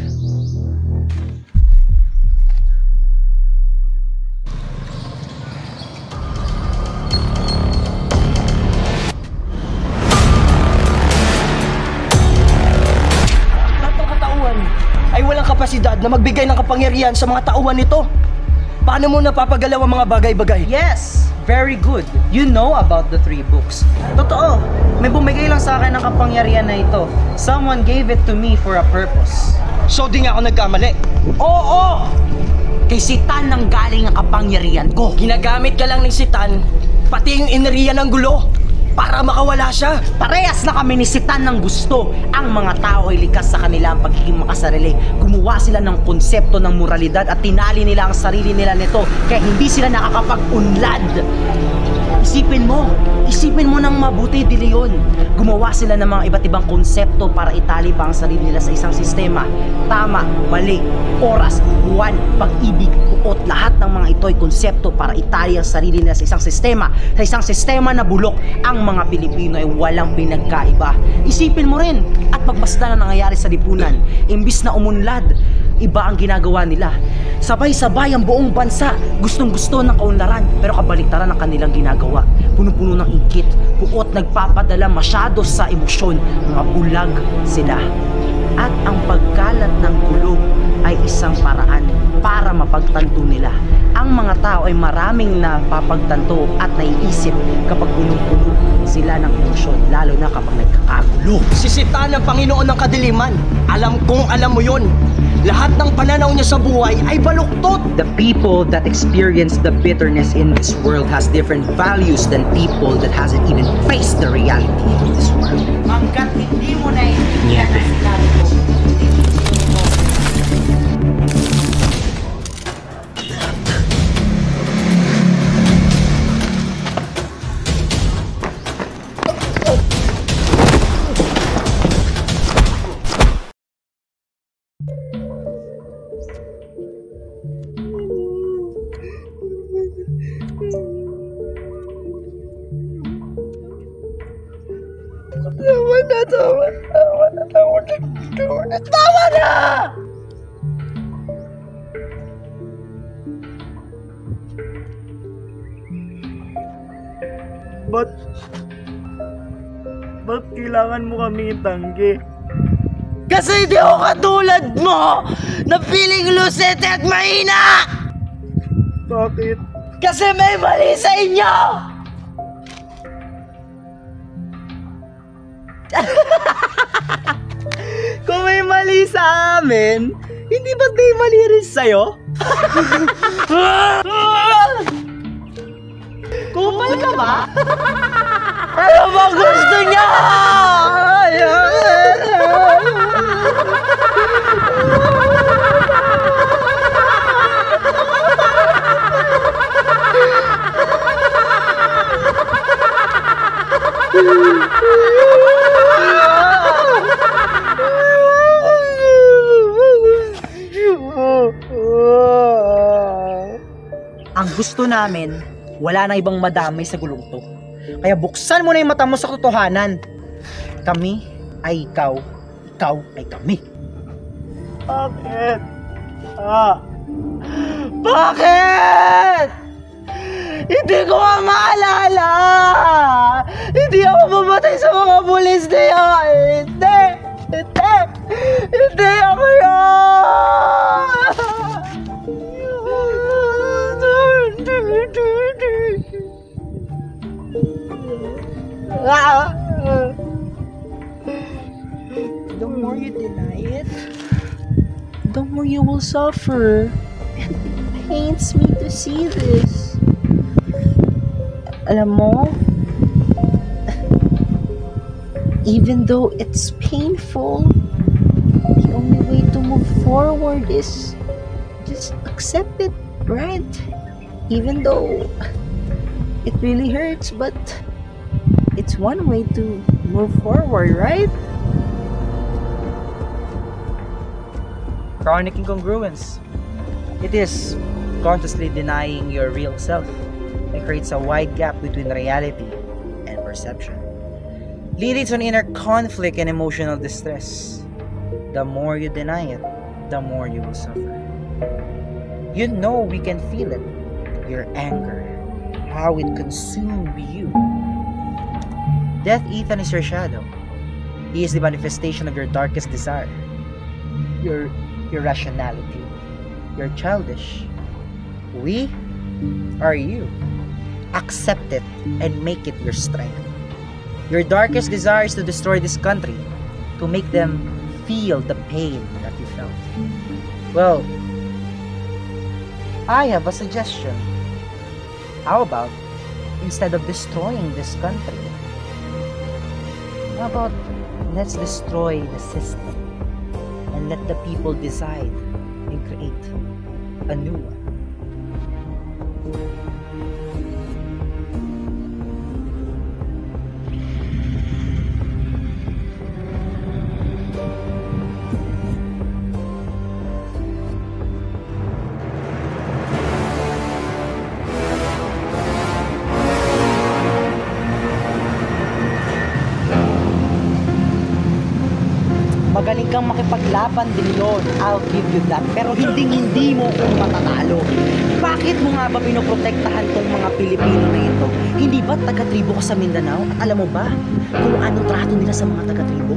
Lahat ng katauhan ay walang kapasidad na magbigay ng kapangyarihan sa mga tauhan nito. Paano mo napapagalaw ang mga bagay-bagay? Yes! Very good. You know about the 3 books. Totoo. May bumigay lang sa akin ng kapangyarihan na ito. Someone gave it to me for a purpose. So di nga ako nagkamali? Oo! Kay Citan nang galing ang kapangyarihan ko. Ginagamit ka lang ni Citan, pati yung ineriya ng gulo, para makawala siya. Parehas na kami ni Citan ng gusto. Ang mga tao ay likas sa kanila ang pagiging makasarili. Gumawa sila ng konsepto ng moralidad at tinali nila ang sarili nila nito, kaya hindi sila nakakapag-unlad. Isipin mo ng mabuti, De Leon. Gumawa sila ng mga iba't ibang konsepto para itali pa ang sarili nila sa isang sistema. Tama, mali, oras, buwan, pag-ibig, buot, lahat ng mga ito ay konsepto para itali ang sarili nila sa isang sistema. Sa isang sistema na bulok, ang mga Pilipino ay walang pinagkaiba. Isipin mo rin at magbasta na nangyayari sa lipunan. Imbis na umunlad, iba ang ginagawa nila. Sabay-sabay ang buong bansa, gustong-gusto ng kaunlaran, pero kabaliktaran ang kanilang ginagawa. Puno-puno ng inggit, buot nagpapadala masyado sa emosyon, mga bulag sila. At ang pagkalat ng gulo ay isang paraan para mapagtanto nila. Ang mga tao ay maraming napapagtanto at naiisip kapag punong-puno sila ng emosyon, lalo na kapag nagkakagulo. Si Citan ang Panginoon ng Kadiliman. Alam kong alam mo yon. Lahat ng pananaw niya sa buhay ay baluktot. The people that experience the bitterness in this world has different values than people that hasn't even faced the reality of this world. Hanggat hindi mo na iintindihan ang sinabi ko, Tama na! Ba't kailangan mo kami itanggi? Kasi di ako katulad mo na feeling lusete at mahina! Bakit? Kasi may mali sa inyo! Kung may mali sa amin, hindi ba't may mali rin sa'yo? Kupal ka ba? Ano ba gusto niya? gusto namin, wala na ibang madamay sa gulong to. Kaya buksan mo na yung mata mo sa totohanan. Kami ay ikaw, ikaw ay kami. Bakit? Bakit? Hindi ko maalala! Hindi ako mamatay sa mga pulis na yun! Hindi ako yun! The more you deny it, the more you will suffer. And it pains me to see this. Alam mo, even though it's painful, the only way to move forward is just accept it, right? Even though it really hurts, but it's one way to move forward, right? Chronic incongruence. It is consciously denying your real self. It creates a wide gap between reality and perception, leading to an inner conflict and emotional distress. The more you deny it, the more you will suffer. You know we can feel it. Your anger, how it consumed you. Death Ethan is your shadow. He is the manifestation of your darkest desire. Your irrationality. You're childish. We are you. Accept it and make it your strength. Your darkest desire is to destroy this country, to make them feel the pain that you felt. Well, I have a suggestion. How about, instead of destroying this country, how about let's destroy the system and let the people decide and create a new one. Magaling kang makipaglaban din yun. I'll give you that. Pero hindi mo kung matatalo. Bakit mo nga ba pinoprotektahan tong mga Pilipino na ito? Hindi ba taga-tribo ka sa Mindanao? At alam mo ba kung anong trato nila sa mga taga-tribo?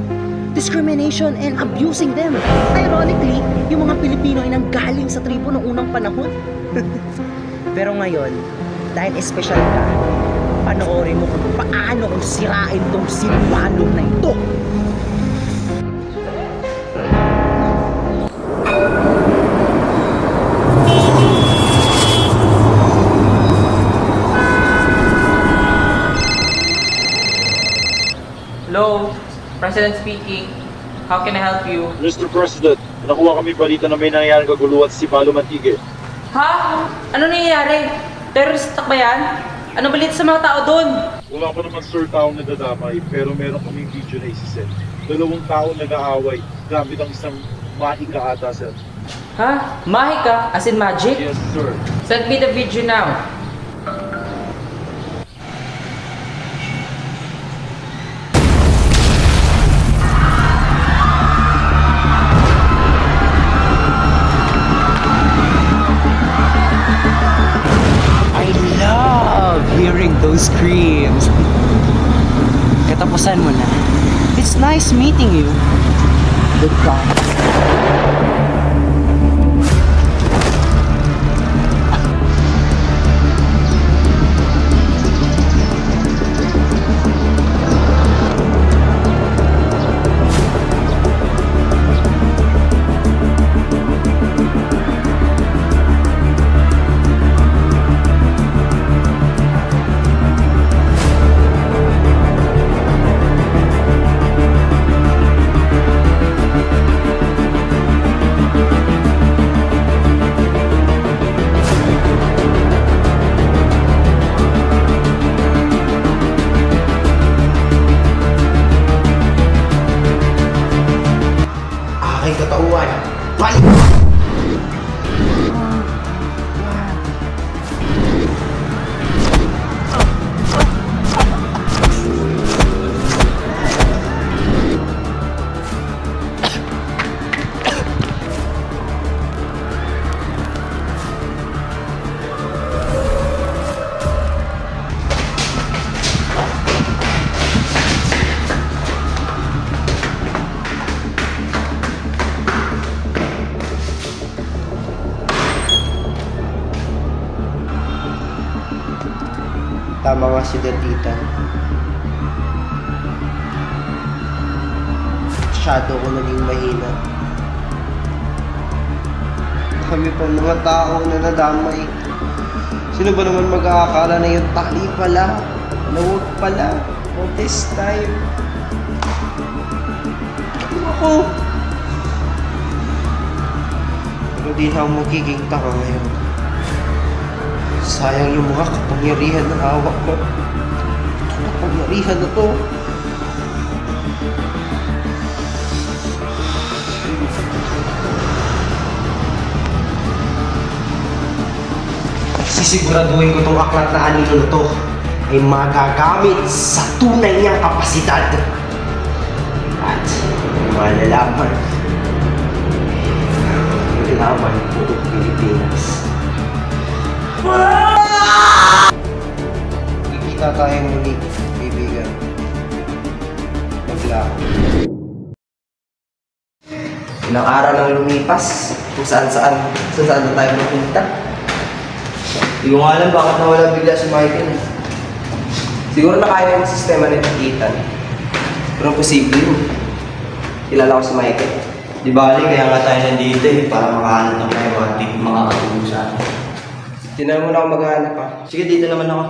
Discrimination and abusing them. Ironically, yung mga Pilipino ay nanggaling sa tribo noong unang panahon. Pero ngayon, dahil espesyal ka, panoorin mo kung paano kung sirain tong simbalong na ito. Hello, President speaking. How can I help you? Mr. President, nakuha kami balita na may nangyayaring kaguluhan sa Sipalo Mantigue. Ha? Ano nangyayari? Terrorist attack ba yan? Ano balita sa mga tao doon? Wala pa naman sir taong nadadamay, pero meron kaming video na isisend. 2 taong nag-aaway gamit ang isang mahika ata sir. Ha? Mahika? As in magic? Yes sir. Send me the video now. Hearing those screams. Katapusan mo na. It's nice meeting you. Goodbye. Tama nga si Datitan. Masyado ko naging mahina. Kami pa mga tao na nadamay. Sino ba naman mag-aakala na yung tali pala? Lawag pala. All this time. Ako. Pero di na ako magiging tanga ngayon. Sayang yung mga kapangyarihan na hawak ko. Kapangyarihan na to. Sisiguraduhin ko itong aklat na anino na to ay magagamit sa tunay niyang kapasidad. At malalaman buong Pilipinas. Kikita tayo muli, kaibigan. Maglako. Ilang araw nang lumipas, kung saan na tayo mapunta. Hindi ko nga alam bakit nawala bigla si Michael. Siguro nakaya yung sistema ni Titan. Pero posible yun. Kilala ko si Michael. Di bali, kaya nga tayo nandito para makahanap ng mga katulong sa atin. Hindi na muna ako maghahanap pa. Sige, dito naman ako.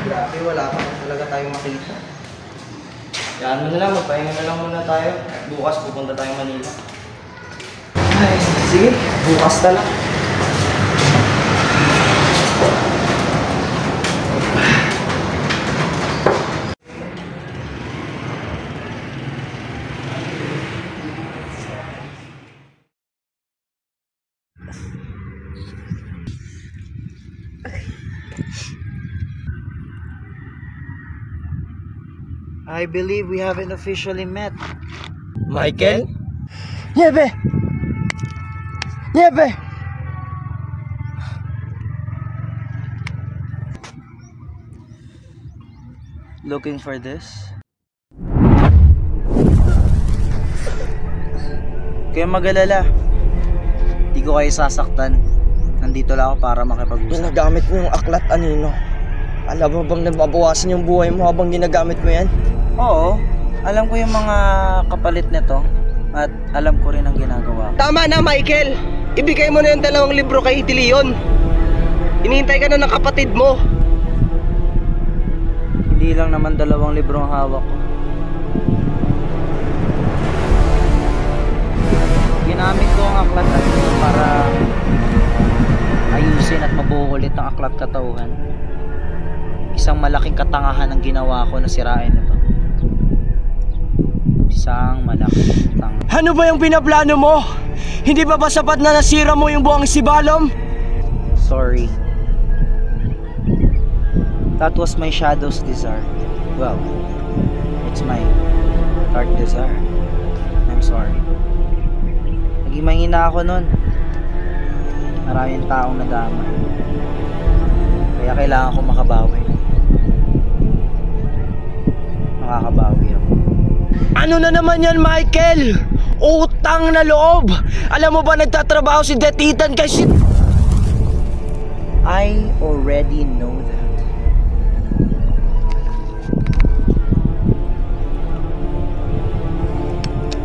Grabe, wala pa talaga tayong makita. Yan mo na lang, magpahinga na lang muna tayo. Bukas pupunta tayong Manila. Ay, sige, bukas na lang. I believe we haven't officially met. Michael? Niebe! Niebe! Looking for this? Kaya mag-alala. Di ko kayo sasaktan. Nandito lang ako para makipag-usap. Ginagamit mo yung aklat, anino. Alam mo bang nababawasan yung buhay mo habang ginagamit mo yan? Oo, alam ko yung mga kapalit nito at alam ko rin ang ginagawa. Tama na, Michael! Ibigay mo na yung 2 libro kay Leon. Hinihintay ka na ng kapatid mo. Hindi lang naman 2 libro ang hawak ko. Ginamit ko ang aklat at ito para ayusin at mabuo ulit ang aklat katauhan. Isang malaking katangahan ang ginawa ko na sirain ito. Isang malaking tanga. Ano ba yung pinaplano mo? Hindi ba sapat na nasira mo yung buong Sibalom? Sorry. That was my shadow's desire. Well, it's my dark desire. I'm sorry. Naging mahina ako nun. Maraming taong nadamay. Kaya kailangan ko makabawi. Makakabawi ako. Ano na naman yan, Michael? Utang na loob! Alam mo ba nagtatrabaho si Datitan kasi... I already know that.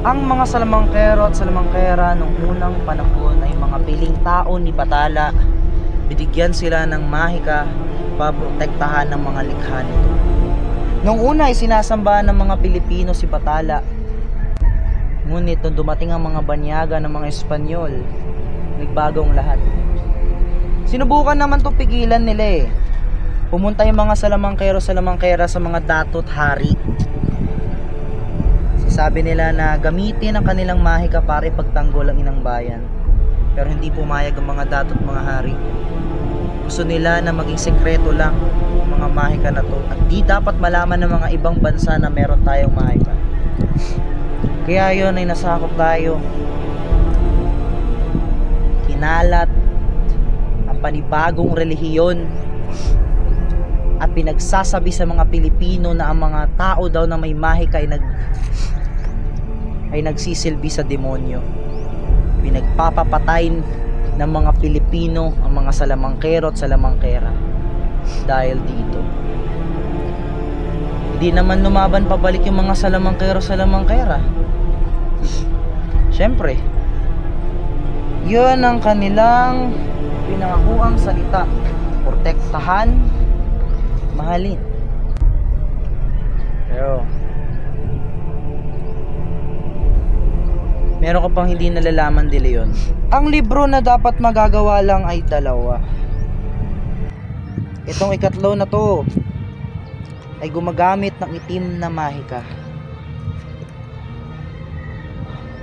Ang mga salamangkero at salamangkera nung unang panahon ay mga piling tao ni Bathala. Binigyan sila ng mahika para protektahan ng mga likha nito. Nung una ay sinasamba ng mga Pilipino si Bathala. Ngunit nung dumating ang mga banyaga ng mga Espanyol, nagbagong lahat. Sinubukan naman itong pigilan nila eh. Pumunta yung mga salamangkero-salamangkera sa mga datot hari. Sabi nila na gamitin ang kanilang mahika para ipagtanggol ang inang bayan. Pero hindi pumayag ang mga datot mga hari. Gusto nila na maging sekreto lang ang mga Mahika na to. At di dapat malaman ng mga ibang bansa na meron tayong Mahika. Kaya yun ay nasakop tayo. Kinalat ang panibagong relihiyon at pinagsasabi sa mga Pilipino na ang mga tao daw na may Mahika ay nagsisilbi sa demonyo. Pinagpapapatay ng mga Pilipino ang mga salamangkero at salamangkera dahil dito. Hindi naman lumaban pabalik yung mga salamangkero-salamangkera. Siyempre, yun ang kanilang pinangakuang salita. Protektahan, mahalin. Pero meron ka pang hindi nalalaman, De Leon. Ang libro na dapat magagawa lang ay dalawa. Itong ikatlo na to ay gumagamit ng itim na Mahika.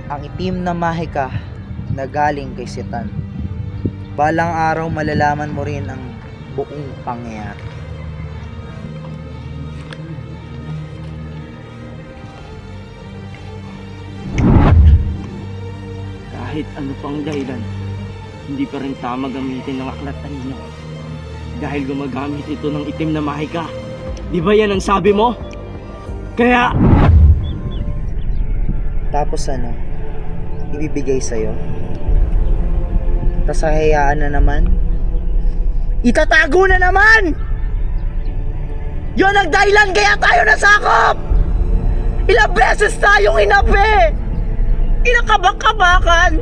Ang itim na Mahika na galing kay Citan. Balang araw malalaman mo rin ang buong pangyayari. Kahit ano pang dahilan, hindi pa rin tama gamitin ng aklat kanino. Dahil gumagamit ito ng itim na Mahika. Di ba yan ang sabi mo? Kaya... Tapos ano? Ibibigay sa'yo? Tas hahayaan na naman? Itatago na naman! Yun ang dahilan kaya tayo nasakop! Ilang beses tayong inapi! Inakabak-kabakan!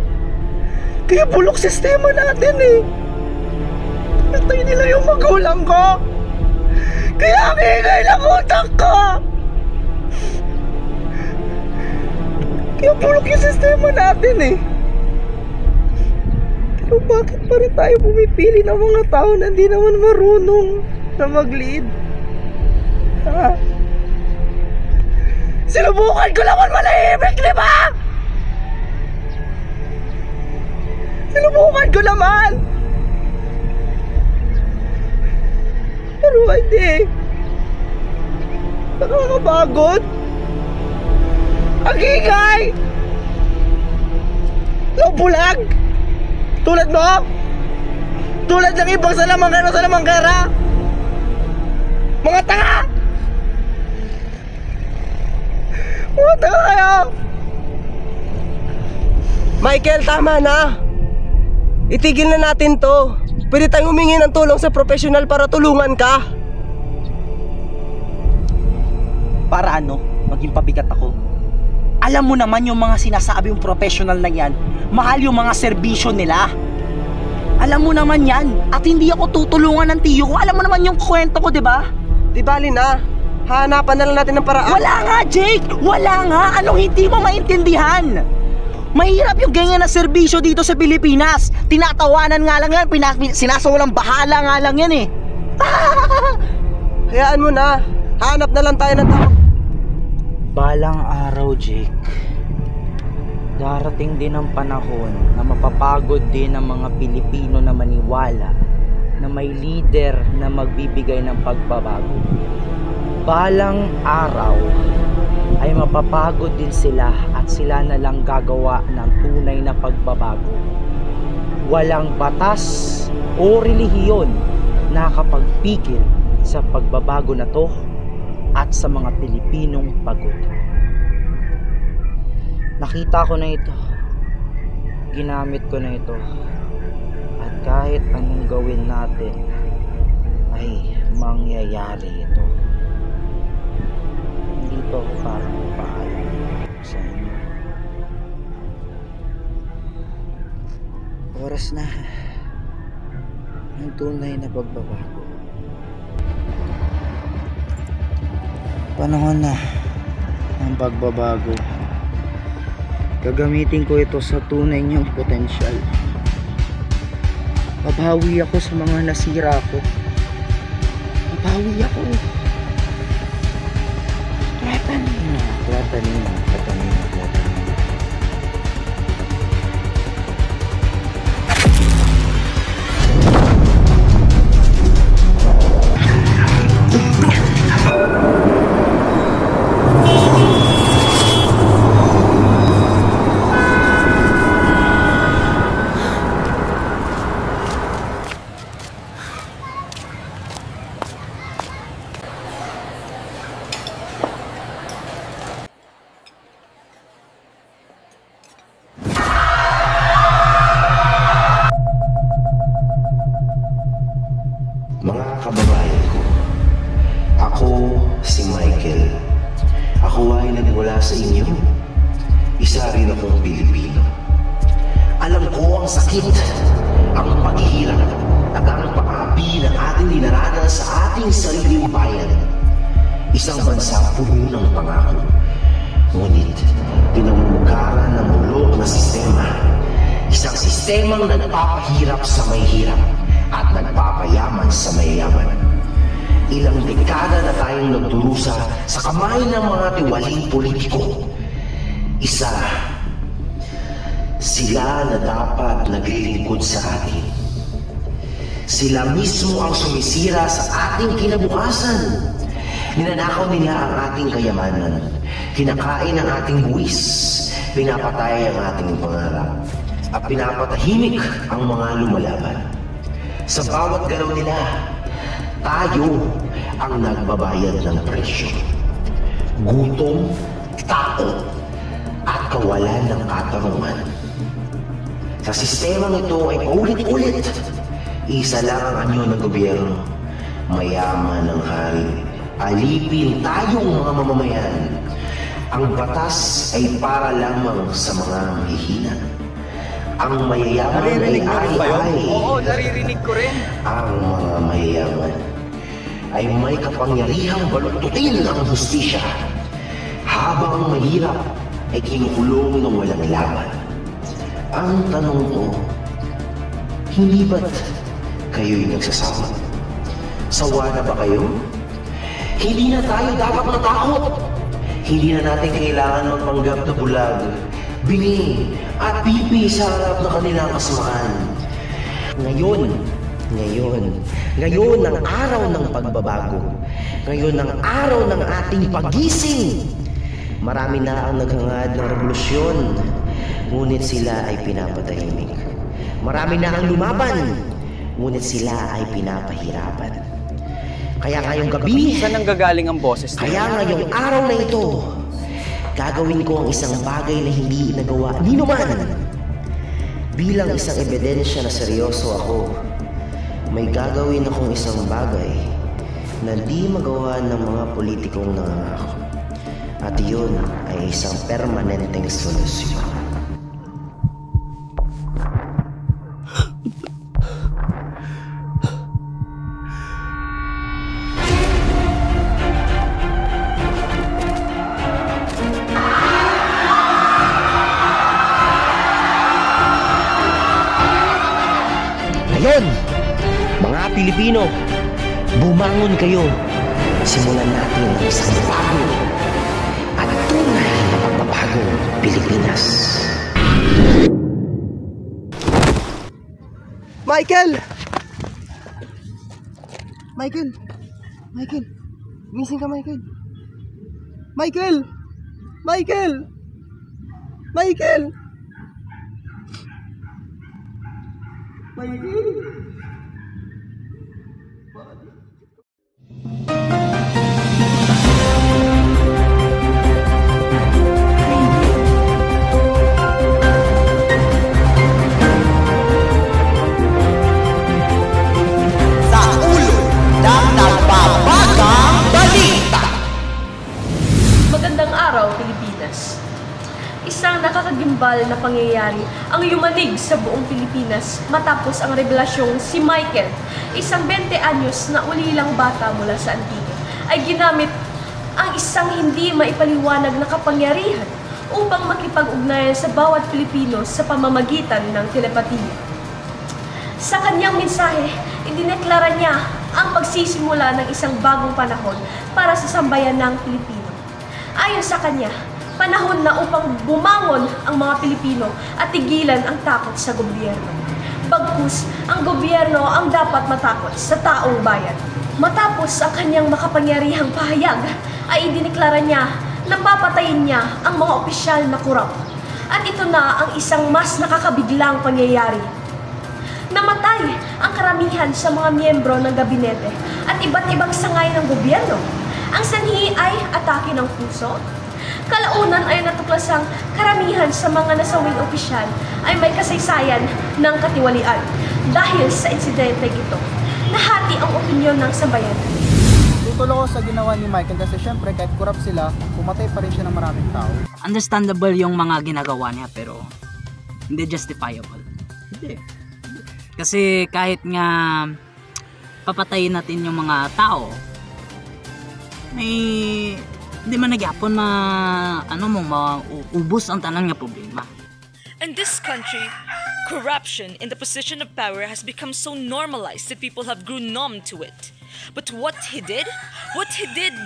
Kaya bulok sistema natin eh! Natay nila yung magulang ko! Kaya ang ingay ng utak ko! Kaya bulok yung sistema natin eh! Pero bakit pa rin tayo pumipili ng mga tao na hindi naman marunong na mag-lead? Ha? Sinubukan ko naman manahimik, di ba? Sinubukan ko naman! Pero hindi. Nakakapagod. Ang ingay! Bulag! Tulad mo? Tulad ng ibang salamangkera! Mga tanga! Mga tanga kayo! Michael, tama na! Itigil na natin to. Pwede tayong humingi ng tulong sa professional para tulungan ka. Para ano? Maging pabigat ako. Alam mo naman yung mga sinasabi yung professional na yan, mahal yung mga serbisyo nila. Alam mo naman yan. At hindi ako tutulungan ng tiyo ko. Alam mo naman yung kwento ko, di ba? Di bali na. Hahanapan na lang natin ng paraan. Wala nga, Jake! Wala nga! Anong hindi mo maintindihan? Mahirap yung ganyan na serbisyo dito sa Pilipinas. Tinatawanan nga lang yan, sinasawalang bahala nga lang yan eh. Hayaan mo na. Hanap na lang tayo ng tao. Balang araw, Jake, darating din ang panahon na mapapagod din ang mga Pilipino na maniwala na may leader na magbibigay ng pagbabago. Balang araw ay mapapagod din sila at sila na lang gagawa ng tunay na pagbabago. Walang batas o relihiyon na nakakapagpigil sa pagbabago na to at sa mga Pilipinong pagod. Nakita ko na ito. Ginamit ko na ito. At kahit anong gawin natin ay mangyayari ito. Dito ako parang paalam sa inyo. Oras na ang tunay na pagbabago. Panahon na ang pagbabago. Gagamitin ko ito sa tunay niyong potensyal. Babawi ako sa mga nasira ko. Babawi ako. Platanina. Mga kababayan ko, ako si Michael. Ako ay nagmula sa inyo. Isa rin akong Pilipino. Alam ko ang sakit, ang paghihirap, at ang pang-api na ating dinaranas sa ating sariling bayan. Isang bansa puno ng pangako. Ngunit, pinamumukaran ng bulok na sistema. Isang sistemang nagpapahirap sa may hirap at nagpapayaman sa mayayaman. Ilang dekada na tayong nagdurusa sa kamay ng mga tiwaling politiko. Isa, sila na dapat naglilingkod sa atin. Sila mismo ang sumisira sa ating kinabukasan. Ninanakaw nila ang ating kayamanan. Kinakain ang ating buwis. Pinapatay ang ating pangarap. At pinapatahimik ang mga lumalaban. Sa bawat galaw nila, tayo ang nagbabayad ng presyo. Gutom, takot, at kawalan ng katarungan. Sa sistemang ito ay paulit-ulit. Isa lang ang anyo ng gobyerno. Mayaman ang hari. Alipin tayong mga mamamayan. Ang batas ay para lamang sa mga mahihina. Ang mayayaman ay ari-ari. Oo, naririnig ko rin. Ang mga mayayaman ay may kapangyarihang baluktutin ang hustisya. Habang ang mahirap ay kinukulong ng walang laban. Ang tanong ko, hindi ba't kayo'y nagsasawa? Sawa na ba kayo? Hindi na tayo dapat matakot. Hindi na natin kailangan magpanggap na bulag, bingi, at pipi sa harap na kanilang kasamaan. Ngayon ang araw ng pagbabago. Ngayon ang araw ng ating pagising. Marami na ang naghangad ng revolusyon, ngunit sila ay pinapatahimik. Marami na ang lumaban, ngunit sila ay pinapahirapan. Kaya ngayong gabi, saan ang gagaling ang boses nila? Kaya ngayong araw na ito, gagawin ko ang isang bagay na hindi nagawa ni naman. Bilang isang ebidensya na seryoso ako, may gagawin akong isang bagay na di magawa ng mga politikong nangangako. At iyon ay isang permanenteng solusyon. Ngayon, mga Pilipino, bumangon kayo. Simulan natin ang isang bago at tunay na pagbabagong Pilipinas. Michael! Michael! Michael! Gising ka, Michael! Michael! Michael! Michael! Michael! Magandang araw, Pilipinas. Isang nakakagimbal na pangyayari ang yumanig sa buong Pilipinas matapos ang revelasyong si Michael, isang 20 anyos na ulilang bata mula sa Antique, ay ginamit ang isang hindi maipaliwanag na kapangyarihan upang makipag-ugnayan sa bawat Pilipino sa pamamagitan ng telepatiya. Sa kanyang mensahe, idineklara niya ang pagsisimula ng isang bagong panahon para sa sambayan ng Pilipino. Ayon sa kanya, panahon na upang bumangon ang mga Pilipino at tigilan ang takot sa gobyerno. Bagkus, ang gobyerno ang dapat matakot sa taong bayan. Matapos ang kanyang makapangyarihang pahayag, ay idineklara niya na papatayin niya ang mga opisyal na korap. At ito na ang isang mas nakakabiglang pangyayari. Namatay ang karamihan sa mga miyembro ng gabinete at iba't ibang sangay ng gobyerno. Ang sanhi ay atake ng puso. Kalaunan ay natuklasang karamihan sa mga nasawing opisyal ay may kasaysayan ng katiwalian. Dahil sa insidente ito, nahati ang opinyon opinyon ng sambayan. Tutulong ko sa ginawa ni Michael kasi syempre kahit corrupt sila, pumatay pa rin siya ng maraming tao. Understandable yung mga ginagawa niya pero hindi justifiable. Hindi. Kasi kahit nga papatayin natin yung mga tao, may hindi man nagyapon na maubos ang tanan nga problema. In this country, corruption in the position of power has become so normalized that people have grown numb to it. But what he did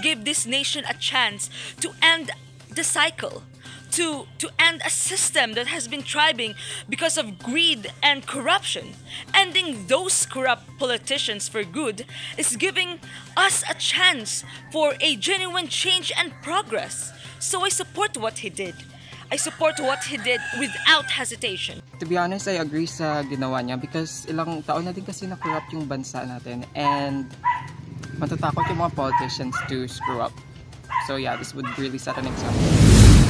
gave this nation a chance to end the cycle, to end a system that has been thriving because of greed and corruption. Ending those corrupt politicians for good is giving us a chance for a genuine change and progress. So I support what he did. I support what he did without hesitation. To be honest, I agree sa ginawa niya because ilang taon na din kasi na-corrupt yung bansa natin and matatakot yung mga politicians to screw up. So yeah, this would really set an example.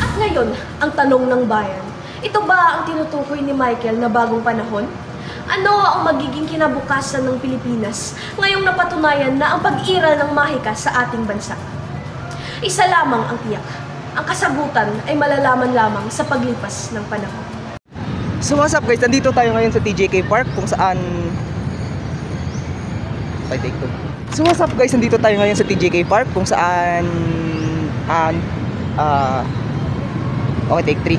At ngayon, ang tanong ng bayan, ito ba ang tinutukoy ni Michael na bagong panahon? Ano ang magiging kinabukasan ng Pilipinas ngayong napatunayan na ang pag-iral ng mahika sa ating bansa? Isa lamang ang tiyak. Ang kasagutan ay malalaman lamang sa paglipas ng panahon. So what's up guys, nandito tayo ngayon sa TJK Park kung saan... Okay, take two. So what's up guys, nandito tayo ngayon sa TJK Park kung saan... Okay, take 3.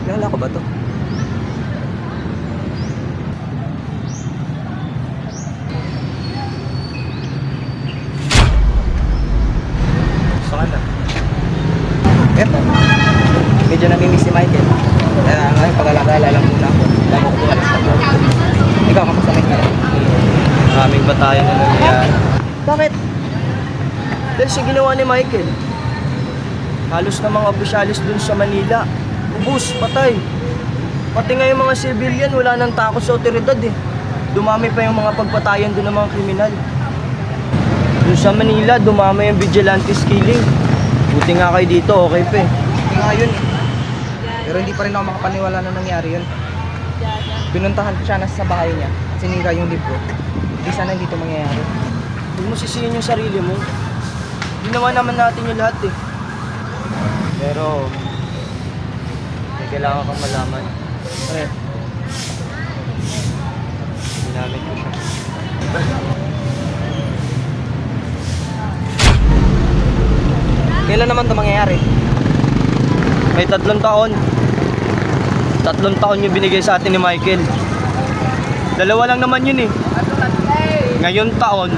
Kilala ko ba to? Saan na? Eto. Medyo namimiss si Michael. Kaya ngayon pag-alala lang muna ako. Dahil ko alas na po. Ikaw, kamusta Michael? Maraming batayan na nangyayari. Bakit? Dahil siya ginawa ni Michael. Halos na mga opisyalis dun sa Manila. Ubus, patay. Pati nga yung mga civilian, wala nang takot sa otoridad eh. Dumami pa yung mga pagpatayan dun ng mga kriminal. Dun sa Manila, dumami yung vigilantes killing. Buti nga kayo dito, okay pa eh. Buti nga yun eh. Pero hindi pa rin ako makapaniwala na nangyari yun. Pinuntahan ko siya nasa bahay niya. Sinira yung libro. Hindi sana hindi ito mangyayari. Huwag mo sisihin yung sarili mo. Ginawa naman natin yung lahat eh. Pero may kailangan kang malaman. Okay. Ginamit ko siya. Kailan naman ito mangyayari? May 3 taon. 3 taon yung binigay sa atin ni Michael. 2 lang naman yun eh. Ngayon taon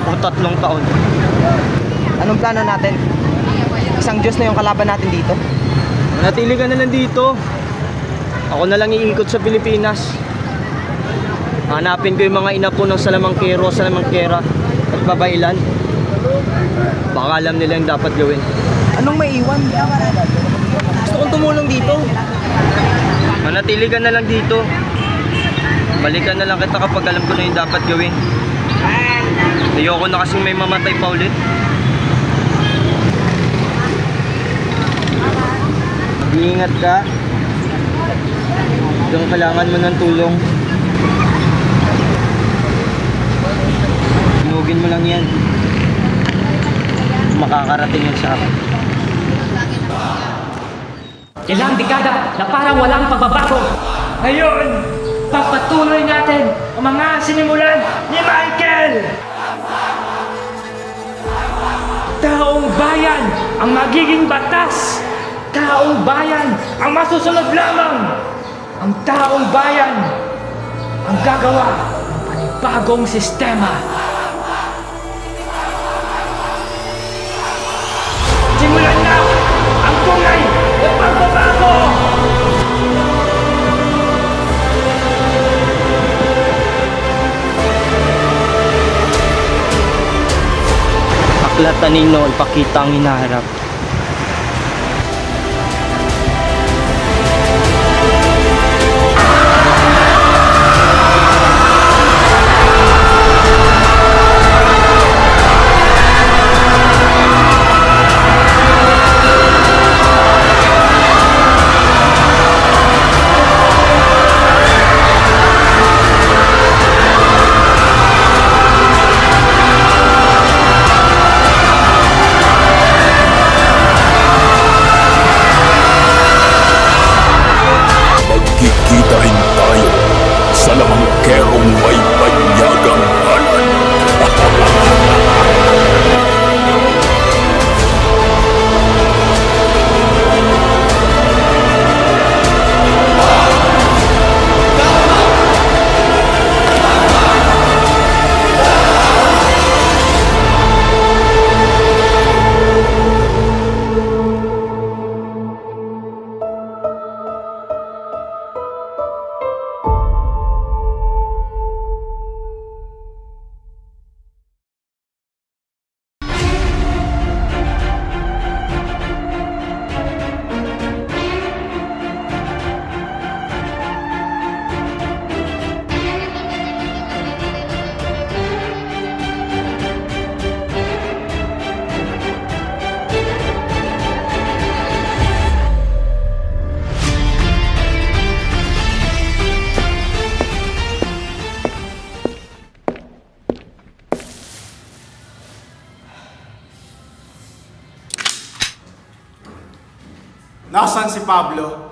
o 3 taon. Anong plano natin? Isang Diyos na yung kalaban natin dito? Manatili ka na lang dito. Ako na lang iikot sa Pilipinas. Hanapin ko yung mga inapo ng salamangkero, salamangkera at babailan. Baka alam nila yung dapat gawin. Anong maiiwan? Gusto kong tumulong dito. Manatili ka na lang dito. Balikan na lang kita kapag alam ko na yung dapat gawin. Ayoko na kasing may mamatay pa ulit. Mag-iingat ka. Kung kailangan mo ng tulong, tinugin mo lang yan. Makakarating yan sa akin. Ilang dekada na parang walang pagbabago. Ngayon, papatuloy natin ang mga sinimulan ni Michael! Taong bayan ang magiging batas! Taong bayan ang masusunod lamang! Ang taong bayan ang gagawa ng panibagong sistema! Simulan na ang tunay na pagbabago! Aklat na ninyo, ipakita ang hinaharap. Nasaan si Pablo?